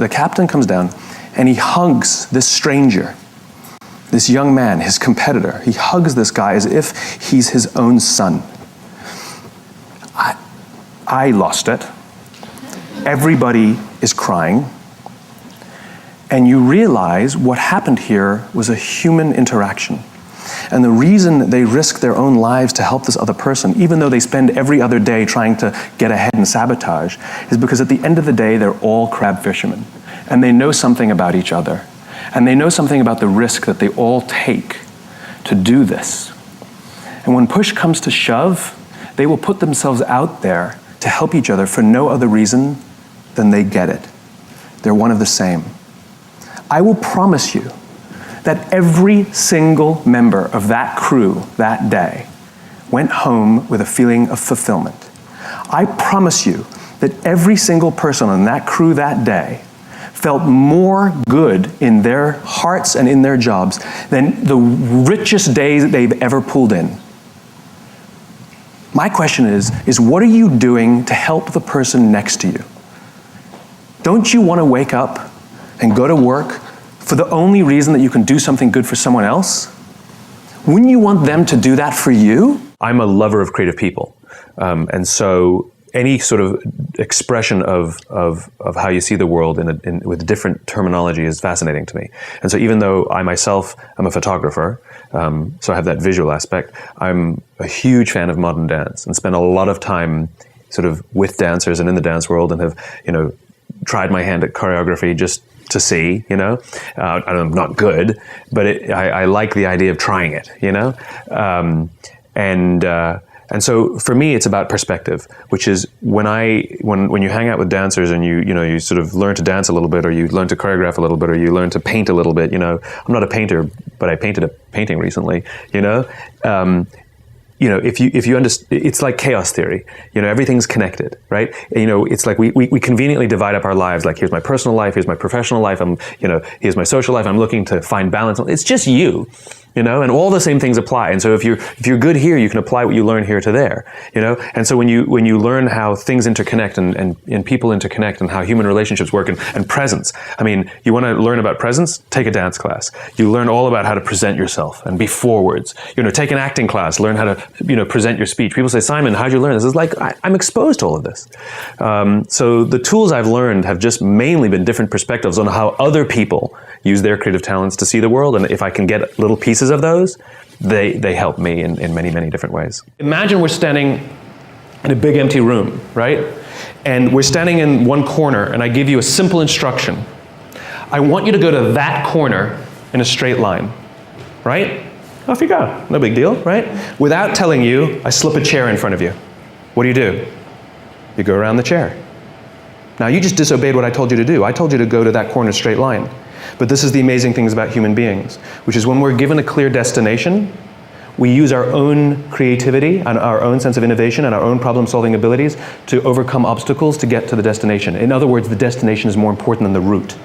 captain comes down, and he hugs this stranger, this young man, his competitor. He hugs this guy as if he's his own son. I lost it. Everybody is crying. And you realize what happened here was a human interaction. And the reason they risk their own lives to help this other person, even though they spend every other day trying to get ahead and sabotage, is because at the end of the day, they're all crab fishermen. And they know something about each other. And they know something about the risk that they all take to do this. And when push comes to shove, they will put themselves out there to help each other for no other reason than they get it. They're one of the same. I will promise you that every single member of that crew that day went home with a feeling of fulfillment. I promise you that every single person on that crew that day felt more good in their hearts and in their jobs than the richest days that they've ever pulled in. My question is what are you doing to help the person next to you? Don't you want to wake up and go to work for the only reason that you can do something good for someone else? Wouldn't you want them to do that for you? I'm a lover of creative people. And so any sort of expression of how you see the world with different terminology is fascinating to me. And so even though I myself am a photographer, so I have that visual aspect, I'm a huge fan of modern dance and spend a lot of time sort of with dancers and in the dance world, and have, tried my hand at choreography just to see, you know. I'm not good, but I like the idea of trying it, you know. And so for me, it's about perspective, which is when you hang out with dancers and you sort of learn to dance a little bit, or you learn to choreograph a little bit, or you learn to paint a little bit. You know, I'm not a painter, but I painted a painting recently. You know, if you understand, it's like chaos theory. You know, everything's connected, right? You know, it's like we conveniently divide up our lives. Like, here's my personal life, here's my professional life. Here's my social life. I'm looking to find balance. It's just you. You know, and all the same things apply. And so if you're good here, you can apply what you learn here to there. You know, and so when you learn how things interconnect and people interconnect and how human relationships work and presence. I mean, you want to learn about presence? Take a dance class. You learn all about how to present yourself and be forwards. You know, take an acting class. Learn how to present your speech. People say, Simon, how'd you learn this? It's like I'm exposed to all of this. So the tools I've learned have just mainly been different perspectives on how other people use their creative talents to see the world. And if I can get little pieces of those, they help me in many, many different ways. Imagine we're standing in a big empty room, right? And we're standing in one corner, and I give you a simple instruction. I want you to go to that corner in a straight line, right? Off you go, no big deal, right? Without telling you, I slip a chair in front of you. What do? You go around the chair. Now you just disobeyed what I told you to do. I told you to go to that corner straight line. But this is the amazing things about human beings, which is when we're given a clear destination, we use our own creativity and our own sense of innovation and our own problem-solving abilities to overcome obstacles to get to the destination. In other words, the destination is more important than the route,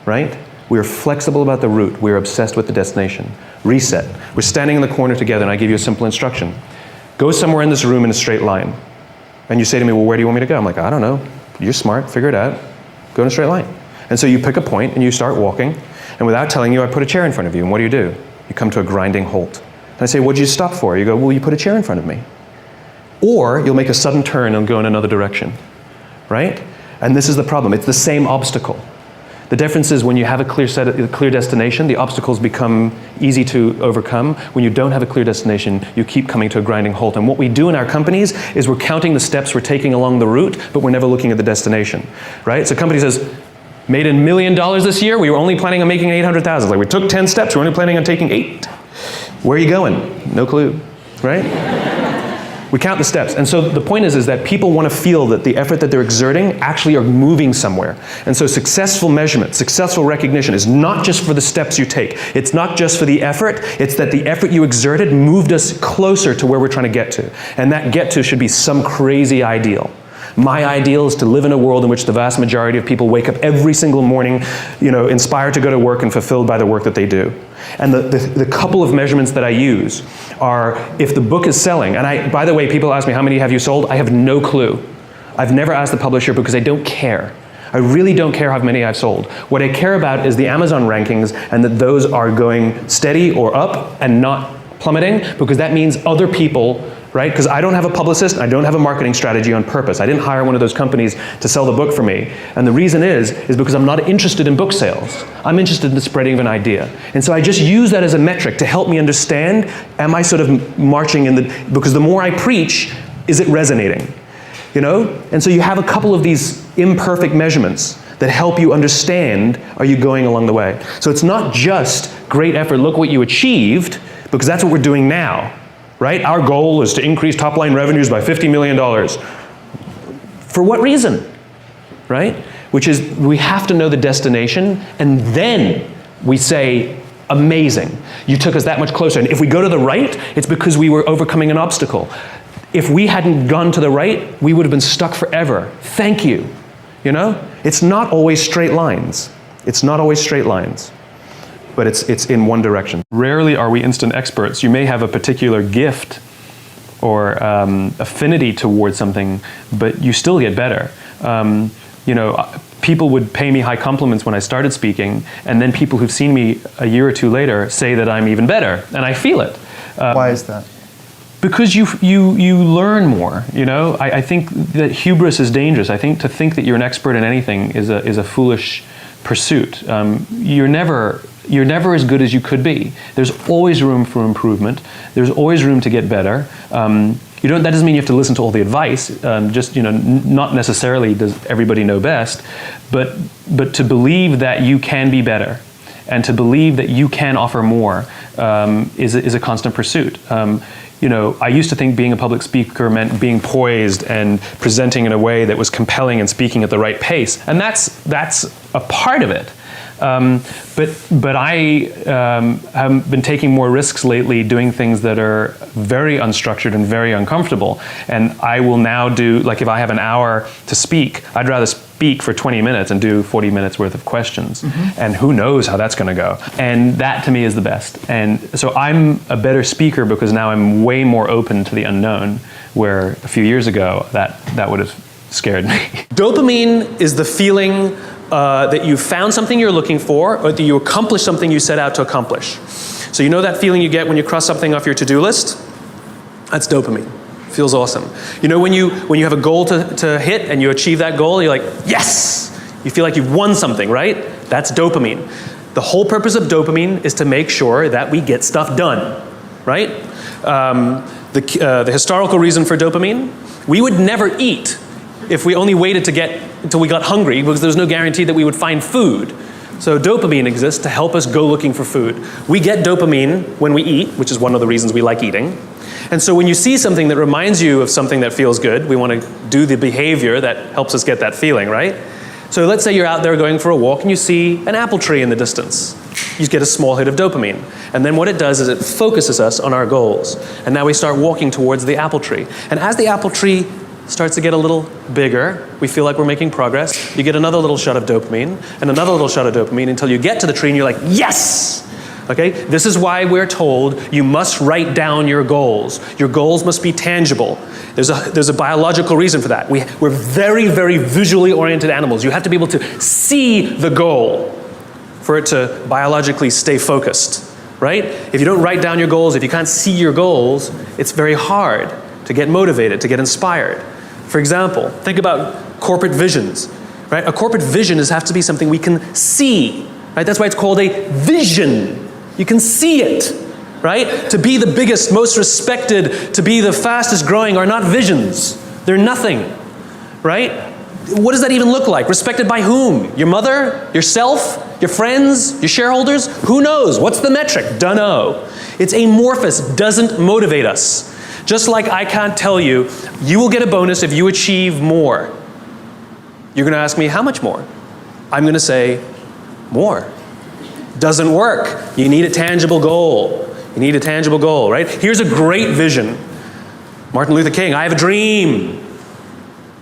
right? We are flexible about the route. We're obsessed with the destination. Reset. We're standing in the corner together, and I give you a simple instruction. Go somewhere in this room in a straight line. And you say to me, well, where do you want me to go? I'm like, I don't know. You're smart. Figure it out. Go in a straight line. And so you pick a point and you start walking, and without telling you, I put a chair in front of you, and what do? You come to a grinding halt. And I say, what'd you stop for? You go, well, you put a chair in front of me. Or you'll make a sudden turn and go in another direction, right? And this is the problem. It's the same obstacle. The difference is when you have a clear destination, the obstacles become easy to overcome. When you don't have a clear destination, you keep coming to a grinding halt. And what we do in our companies is we're counting the steps we're taking along the route, but we're never looking at the destination, right? So a company says, made $1 million this year, we were only planning on making 800,000. Like, we took 10 steps, we're only planning on taking 8. Where are you going? No clue, right? We count the steps. And so the point is that people want to feel that the effort that they're exerting actually are moving somewhere. And so successful measurement, successful recognition is not just for the steps you take. It's not just for the effort. It's that the effort you exerted moved us closer to where we're trying to get to. And that get to should be some crazy ideal. My ideal is to live in a world in which the vast majority of people wake up every single morning, inspired to go to work and fulfilled by the work that they do. And the couple of measurements that I use are if the book is selling, and by the way, people ask me, how many have you sold? I have no clue. I've never asked the publisher because I don't care. I really don't care how many I've sold. What I care about is the Amazon rankings, and that those are going steady or up and not plummeting, because that means other people, right? Because I don't have a publicist, I don't have a marketing strategy on purpose. I didn't hire one of those companies to sell the book for me. And the reason is because I'm not interested in book sales. I'm interested in the spreading of an idea. And so I just use that as a metric to help me understand, am I sort of marching because the more I preach, is it resonating? And so you have a couple of these imperfect measurements that help you understand, are you going along the way? So it's not just great effort, look what you achieved, because that's what we're doing now. Right? Our goal is to increase top-line revenues by $50 million. For what reason? Right? Which is, we have to know the destination, and then we say, amazing. You took us that much closer. And if we go to the right, it's because we were overcoming an obstacle. If we hadn't gone to the right, we would have been stuck forever. Thank you. It's not always straight lines. It's not always straight lines. But it's in one direction. Rarely are we instant experts. You may have a particular gift or affinity towards something, but you still get better. People would pay me high compliments when I started speaking, and then people who've seen me a year or two later say that I'm even better, and I feel it. Why is that? Because you learn more. I think that hubris is dangerous. I think to think that you're an expert in anything is a foolish pursuit. You're never as good as you could be. There's always room for improvement. There's always room to get better. That doesn't mean you have to listen to all the advice. Just, not necessarily does everybody know best, but to believe that you can be better and to believe that you can offer more is a constant pursuit. I used to think being a public speaker meant being poised and presenting in a way that was compelling and speaking at the right pace, and that's a part of it. But I have been taking more risks lately, doing things that are very unstructured and very uncomfortable. And I will now do, like if I have an hour to speak, I'd rather speak for 20 minutes and do 40 minutes worth of questions. And who knows how that's going to go. And that to me is the best. And so I'm a better speaker because now I'm way more open to the unknown, where a few years ago that would have scared me. Dopamine is the feeling that you found something you're looking for, or that you accomplished something you set out to accomplish. So that feeling you get when you cross something off your to-do list? That's dopamine. Feels awesome. When you have a goal to hit and you achieve that goal, you're like, yes! You feel like you've won something, right? That's dopamine. The whole purpose of dopamine is to make sure that we get stuff done, right? The historical reason for dopamine, we would never eat if we only waited until we got hungry, because there's no guarantee that we would find food. So dopamine exists to help us go looking for food. We get dopamine when we eat, which is one of the reasons we like eating. And so when you see something that reminds you of something that feels good, we want to do the behavior that helps us get that feeling, right? So let's say you're out there going for a walk and you see an apple tree in the distance. You get a small hit of dopamine. And then what it does is it focuses us on our goals. And now we start walking towards the apple tree. And as the apple tree starts to get a little bigger, we feel like we're making progress. You get another little shot of dopamine and another little shot of dopamine until you get to the tree and you're like, yes! Okay? This is why we're told you must write down your goals. Your goals must be tangible. There's a biological reason for that. We're very, very visually oriented animals. You have to be able to see the goal for it to biologically stay focused, right? If you don't write down your goals, if you can't see your goals, it's very hard to get motivated, to get inspired. For example, think about corporate visions, right? A corporate vision has to be something we can see, right? That's why it's called a vision. You can see it, right? To be the biggest, most respected, to be the fastest growing are not visions. They're nothing, right? What does that even look like? Respected by whom? Your mother? Yourself? Your friends? Your shareholders? Who knows? What's the metric? Dunno. It's amorphous, doesn't motivate us. Just like I can't tell you, you will get a bonus if you achieve more. You're going to ask me, how much more? I'm going to say, more. Doesn't work. You need a tangible goal. You need a tangible goal, right? Here's a great vision. Martin Luther King, I have a dream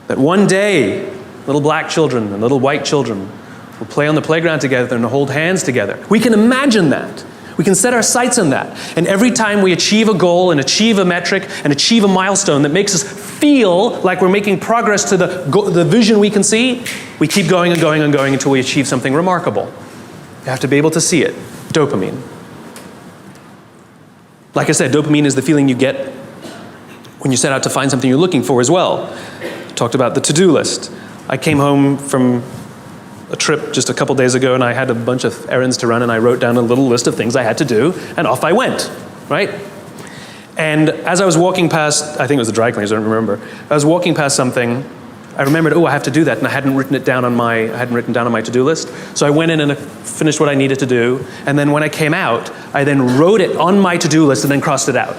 that one day, little black children and little white children will play on the playground together and hold hands together. We can imagine that. We can set our sights on that. And every time we achieve a goal and achieve a metric and achieve a milestone that makes us feel like we're making progress to the vision we can see, we keep going and going and going until we achieve something remarkable. You have to be able to see it. Dopamine. Like I said, dopamine is the feeling you get when you set out to find something you're looking for as well. Talked about the to-do list. I came home from a trip just a couple days ago and I had a bunch of errands to run and I wrote down a little list of things I had to do and off I went, right? And as I was walking past, I think it was the dry cleaners, I don't remember. I was walking past something, I remembered, I have to do that, and I hadn't written down on my to-do list. So I went in and I finished what I needed to do, and then when I came out, I then wrote it on my to-do list and then crossed it out.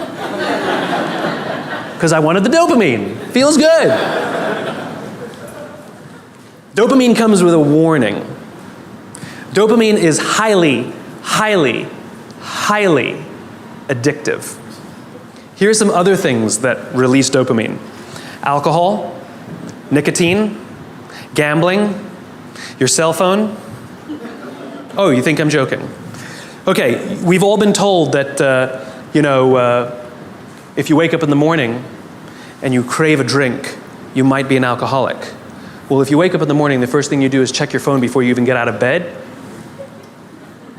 Because I wanted the dopamine. Feels good. Dopamine comes with a warning. Dopamine is highly, highly, highly addictive. Here are some other things that release dopamine. Alcohol, nicotine, gambling, your cell phone. Oh, you think I'm joking? Okay, we've all been told that, if you wake up in the morning and you crave a drink, you might be an alcoholic. Well, if you wake up in the morning, the first thing you do is check your phone before you even get out of bed,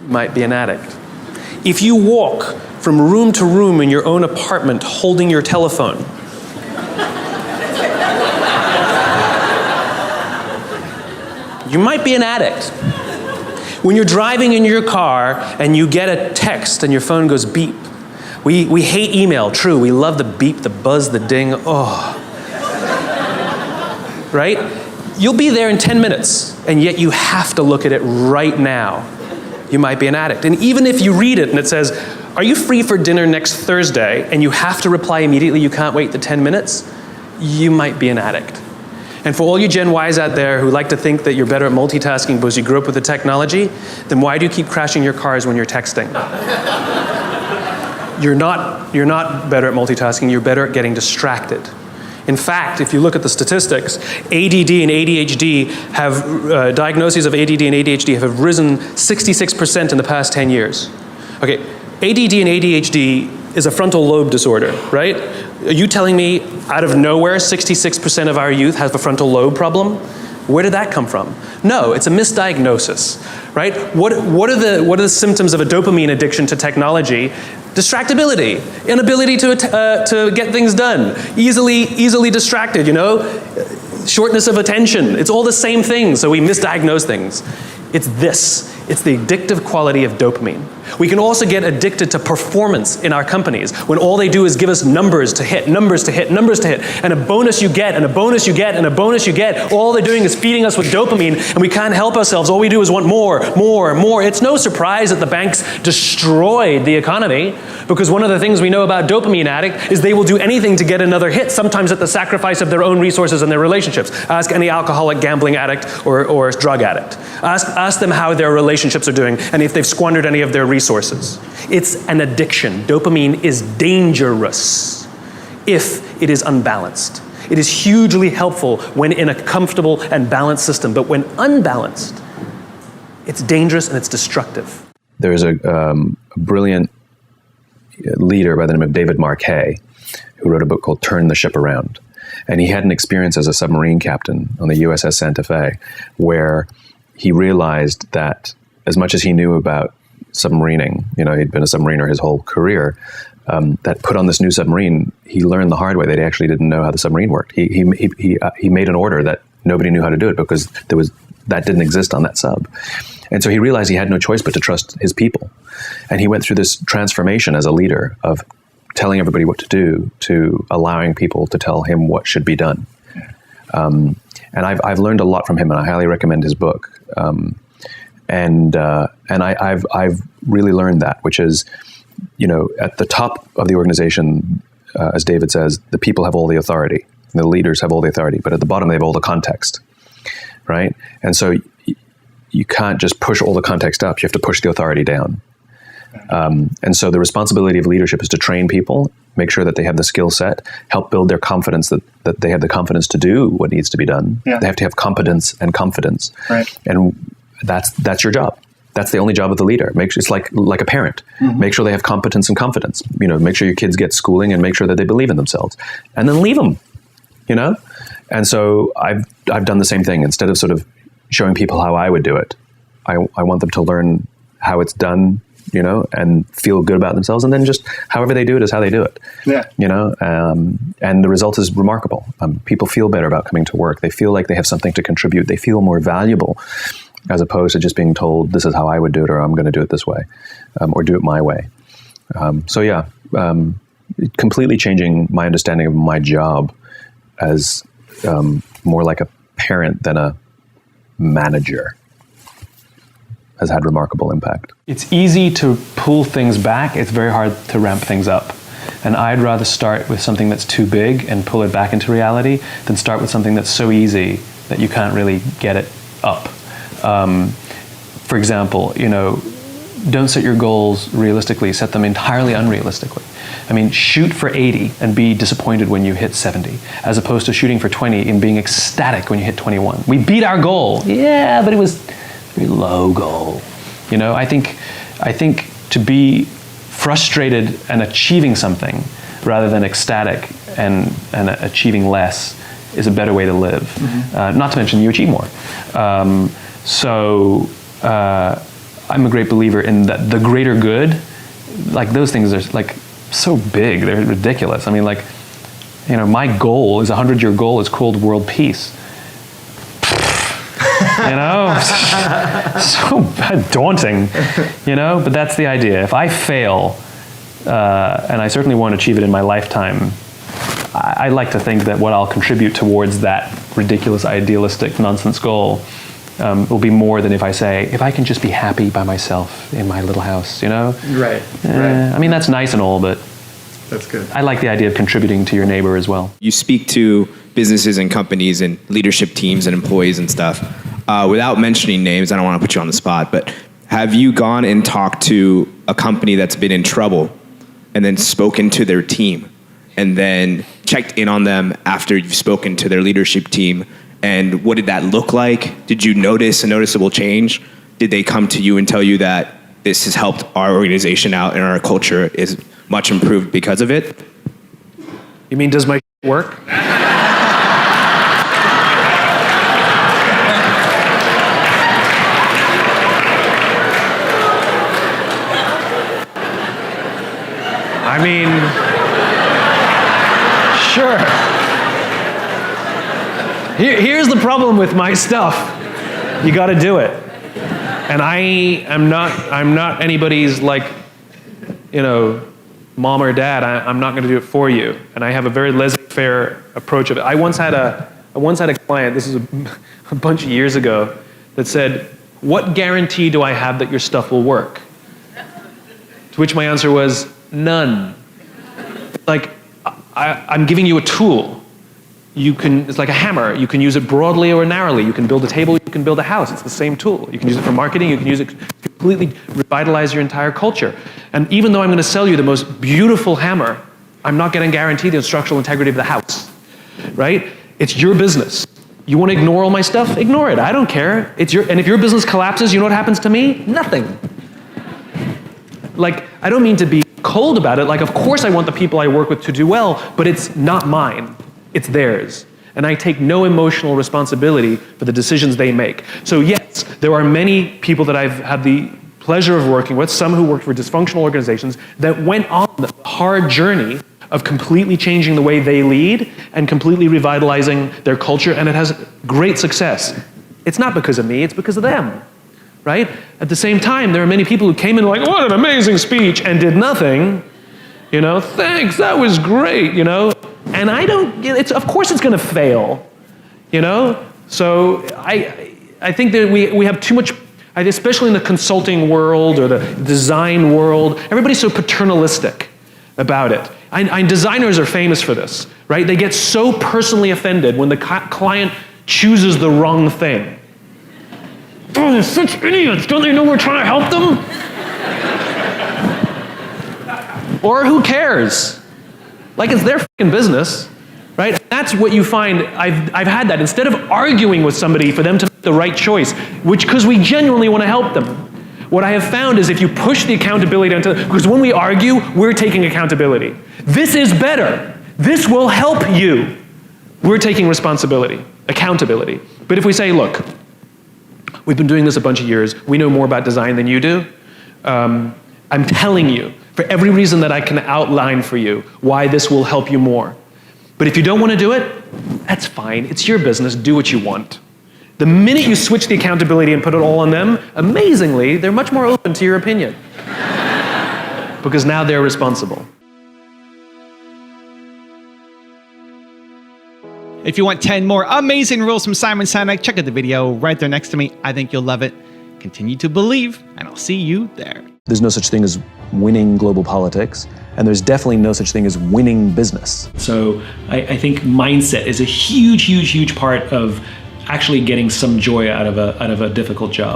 you might be an addict. If you walk from room to room in your own apartment holding your telephone, you might be an addict. When you're driving in your car and you get a text and your phone goes beep, We hate email, true. We love the beep, the buzz, the ding, oh. Right? You'll be there in 10 minutes, and yet you have to look at it right now. You might be an addict. And even if you read it and it says, are you free for dinner next Thursday, and you have to reply immediately, you can't wait the 10 minutes, you might be an addict. And for all you Gen Ys out there who like to think that you're better at multitasking because you grew up with the technology, then why do you keep crashing your cars when you're texting? You're not better at multitasking, you're better at getting distracted. In fact, if you look at the statistics, ADD and ADHD have, diagnoses of ADD and ADHD have risen 66% in the past 10 years. Okay, ADD and ADHD is a frontal lobe disorder, right? Are you telling me out of nowhere 66% of our youth have a frontal lobe problem? Where did that come from? No, it's a misdiagnosis, right? What are the symptoms of a dopamine addiction to technology? Distractibility, inability to get things done, easily distracted, you know? Shortness of attention, it's all the same thing, so we misdiagnose things. It's the addictive quality of dopamine. We can also get addicted to performance in our companies when all they do is give us numbers to hit, numbers to hit, numbers to hit, and a bonus you get, and a bonus you get, and a bonus you get. All they're doing is feeding us with dopamine, and we can't help ourselves. All we do is want more, more, more. It's no surprise that the banks destroyed the economy, because one of the things we know about dopamine addict is they will do anything to get another hit, sometimes at the sacrifice of their own resources and their relationships. Ask any alcoholic, gambling addict, or drug addict. Ask them how their relationships are doing, and if they've squandered any of their resources. It's an addiction. Dopamine is dangerous if it is unbalanced. It is hugely helpful when in a comfortable and balanced system, but when unbalanced, it's dangerous and it's destructive. There's a brilliant leader by the name of David Marquet who wrote a book called Turn the Ship Around. And he had an experience as a submarine captain on the USS Santa Fe where he realized that as much as he knew about submarining, you know, he'd been a submariner his whole career, that put on this new submarine, he learned the hard way that he actually didn't know how the submarine worked. He made an order that nobody knew how to do it because that didn't exist on that sub. And so he realized he had no choice but to trust his people. And he went through this transformation as a leader of telling everybody what to do to allowing people to tell him what should be done. And I've learned a lot from him, and I highly recommend his book. And I've really learned that, which is, you know, at the top of the organization, as David says, the people have all the authority, the leaders have all the authority, but at the bottom they have all the context, right? And so you can't just push all the context up; you have to push the authority down. And so the responsibility of leadership is to train people, make sure that they have the skill set, help build their confidence that they have the confidence to do what needs to be done. Yeah. They have to have competence and confidence. Right. And that's your job. That's the only job of the leader. It's like a parent. Mm-hmm. Make sure they have competence and confidence. You know, make sure your kids get schooling and make sure that they believe in themselves. And then leave them, you know? And so I've done the same thing. Instead of sort of showing people how I would do it, I want them to learn how it's done, you know, and feel good about themselves. And then just however they do it is how they do it. Yeah. You know, and the result is remarkable. People feel better about coming to work. They feel like they have something to contribute. They feel more valuable, as opposed to just being told, this is how I would do it, or I'm going to do it this way, or do it my way. Completely changing my understanding of my job as more like a parent than a manager has had remarkable impact. It's easy to pull things back. It's very hard to ramp things up. And I'd rather start with something that's too big and pull it back into reality than start with something that's so easy that you can't really get it up. For example, you know, don't set your goals realistically, set them entirely unrealistically. I mean, shoot for 80 and be disappointed when you hit 70, as opposed to shooting for 20 and being ecstatic when you hit 21. We beat our goal, yeah, but it was a very low goal. You know, I think to be frustrated and achieving something rather than ecstatic and achieving less is a better way to live. Mm-hmm. Not to mention you achieve more. So I'm a great believer in that the greater good, like those things are like so big, they're ridiculous. I mean, like, you know, my goal is 100-year goal is called world peace. You know, so daunting, you know, but that's the idea. If I fail and I certainly won't achieve it in my lifetime, I like to think that what I'll contribute towards that ridiculous, idealistic, nonsense goal will be more than if I say, if I can just be happy by myself in my little house, you know? Right. I mean, that's nice and all, but That's good. I like the idea of contributing to your neighbor as well. You speak to businesses and companies and leadership teams and employees and stuff. Without mentioning names, I don't want to put you on the spot, but have you gone and talked to a company that's been in trouble and then spoken to their team and then checked in on them after you've spoken to their leadership team? And what did that look like? Did you notice a noticeable change? Did they come to you and tell you that this has helped our organization out and our culture is much improved because of it? You mean, does my work? I mean, sure. Here's the problem with my stuff. You got to do it. And I'm not anybody's, like, you know, mom or dad. I'm not going to do it for you. And I have a very laissez-faire approach of it. I once had a client, this is a bunch of years ago, that said, "What guarantee do I have that your stuff will work?" To which my answer was, none. Like, I'm giving you a tool. It's like a hammer. You can use it broadly or narrowly. You can build a table, you can build a house. It's the same tool. You can use it for marketing, you can use it to completely revitalize your entire culture. And even though I'm going to sell you the most beautiful hammer, I'm not going to guarantee the structural integrity of the house, right? It's your business. You want to ignore all my stuff? Ignore it. I don't care. And if your business collapses, you know what happens to me? Nothing. Like, I don't mean to be cold about it. Like, of course I want the people I work with to do well, but it's not mine. It's theirs. And I take no emotional responsibility for the decisions they make. So yes, there are many people that I've had the pleasure of working with, some who worked for dysfunctional organizations, that went on the hard journey of completely changing the way they lead and completely revitalizing their culture, and it has great success. It's not because of me, it's because of them. Right? At the same time, there are many people who came in like, what an amazing speech, and did nothing. You know, thanks, that was great, you know? And of course it's going to fail, you know? So I think that we have too much, especially in the consulting world or the design world, everybody's so paternalistic about it. And designers are famous for this, right? They get so personally offended when the client chooses the wrong thing. Oh, they're such idiots. Don't they know we're trying to help them? Or who cares? Like, it's their fucking business, right? That's what you find. I've had that. Instead of arguing with somebody for them to make the right choice, because we genuinely want to help them, what I have found is if you push the accountability onto, because when we argue, we're taking accountability. This is better. This will help you. We're taking responsibility, accountability. But if we say, look, we've been doing this a bunch of years. We know more about design than you do. I'm telling you, for every reason that I can outline for you, why this will help you more. But if you don't want to do it, that's fine. It's your business. Do what you want. The minute you switch the accountability and put it all on them, amazingly, they're much more open to your opinion. Because now they're responsible. If you want 10 more amazing rules from Simon Sinek, check out the video right there next to me. I think you'll love it. Continue to believe, and I'll see you there. There's no such thing as winning global politics, and there's definitely no such thing as winning business. So I think mindset is a huge, huge, huge part of actually getting some joy out of a difficult job.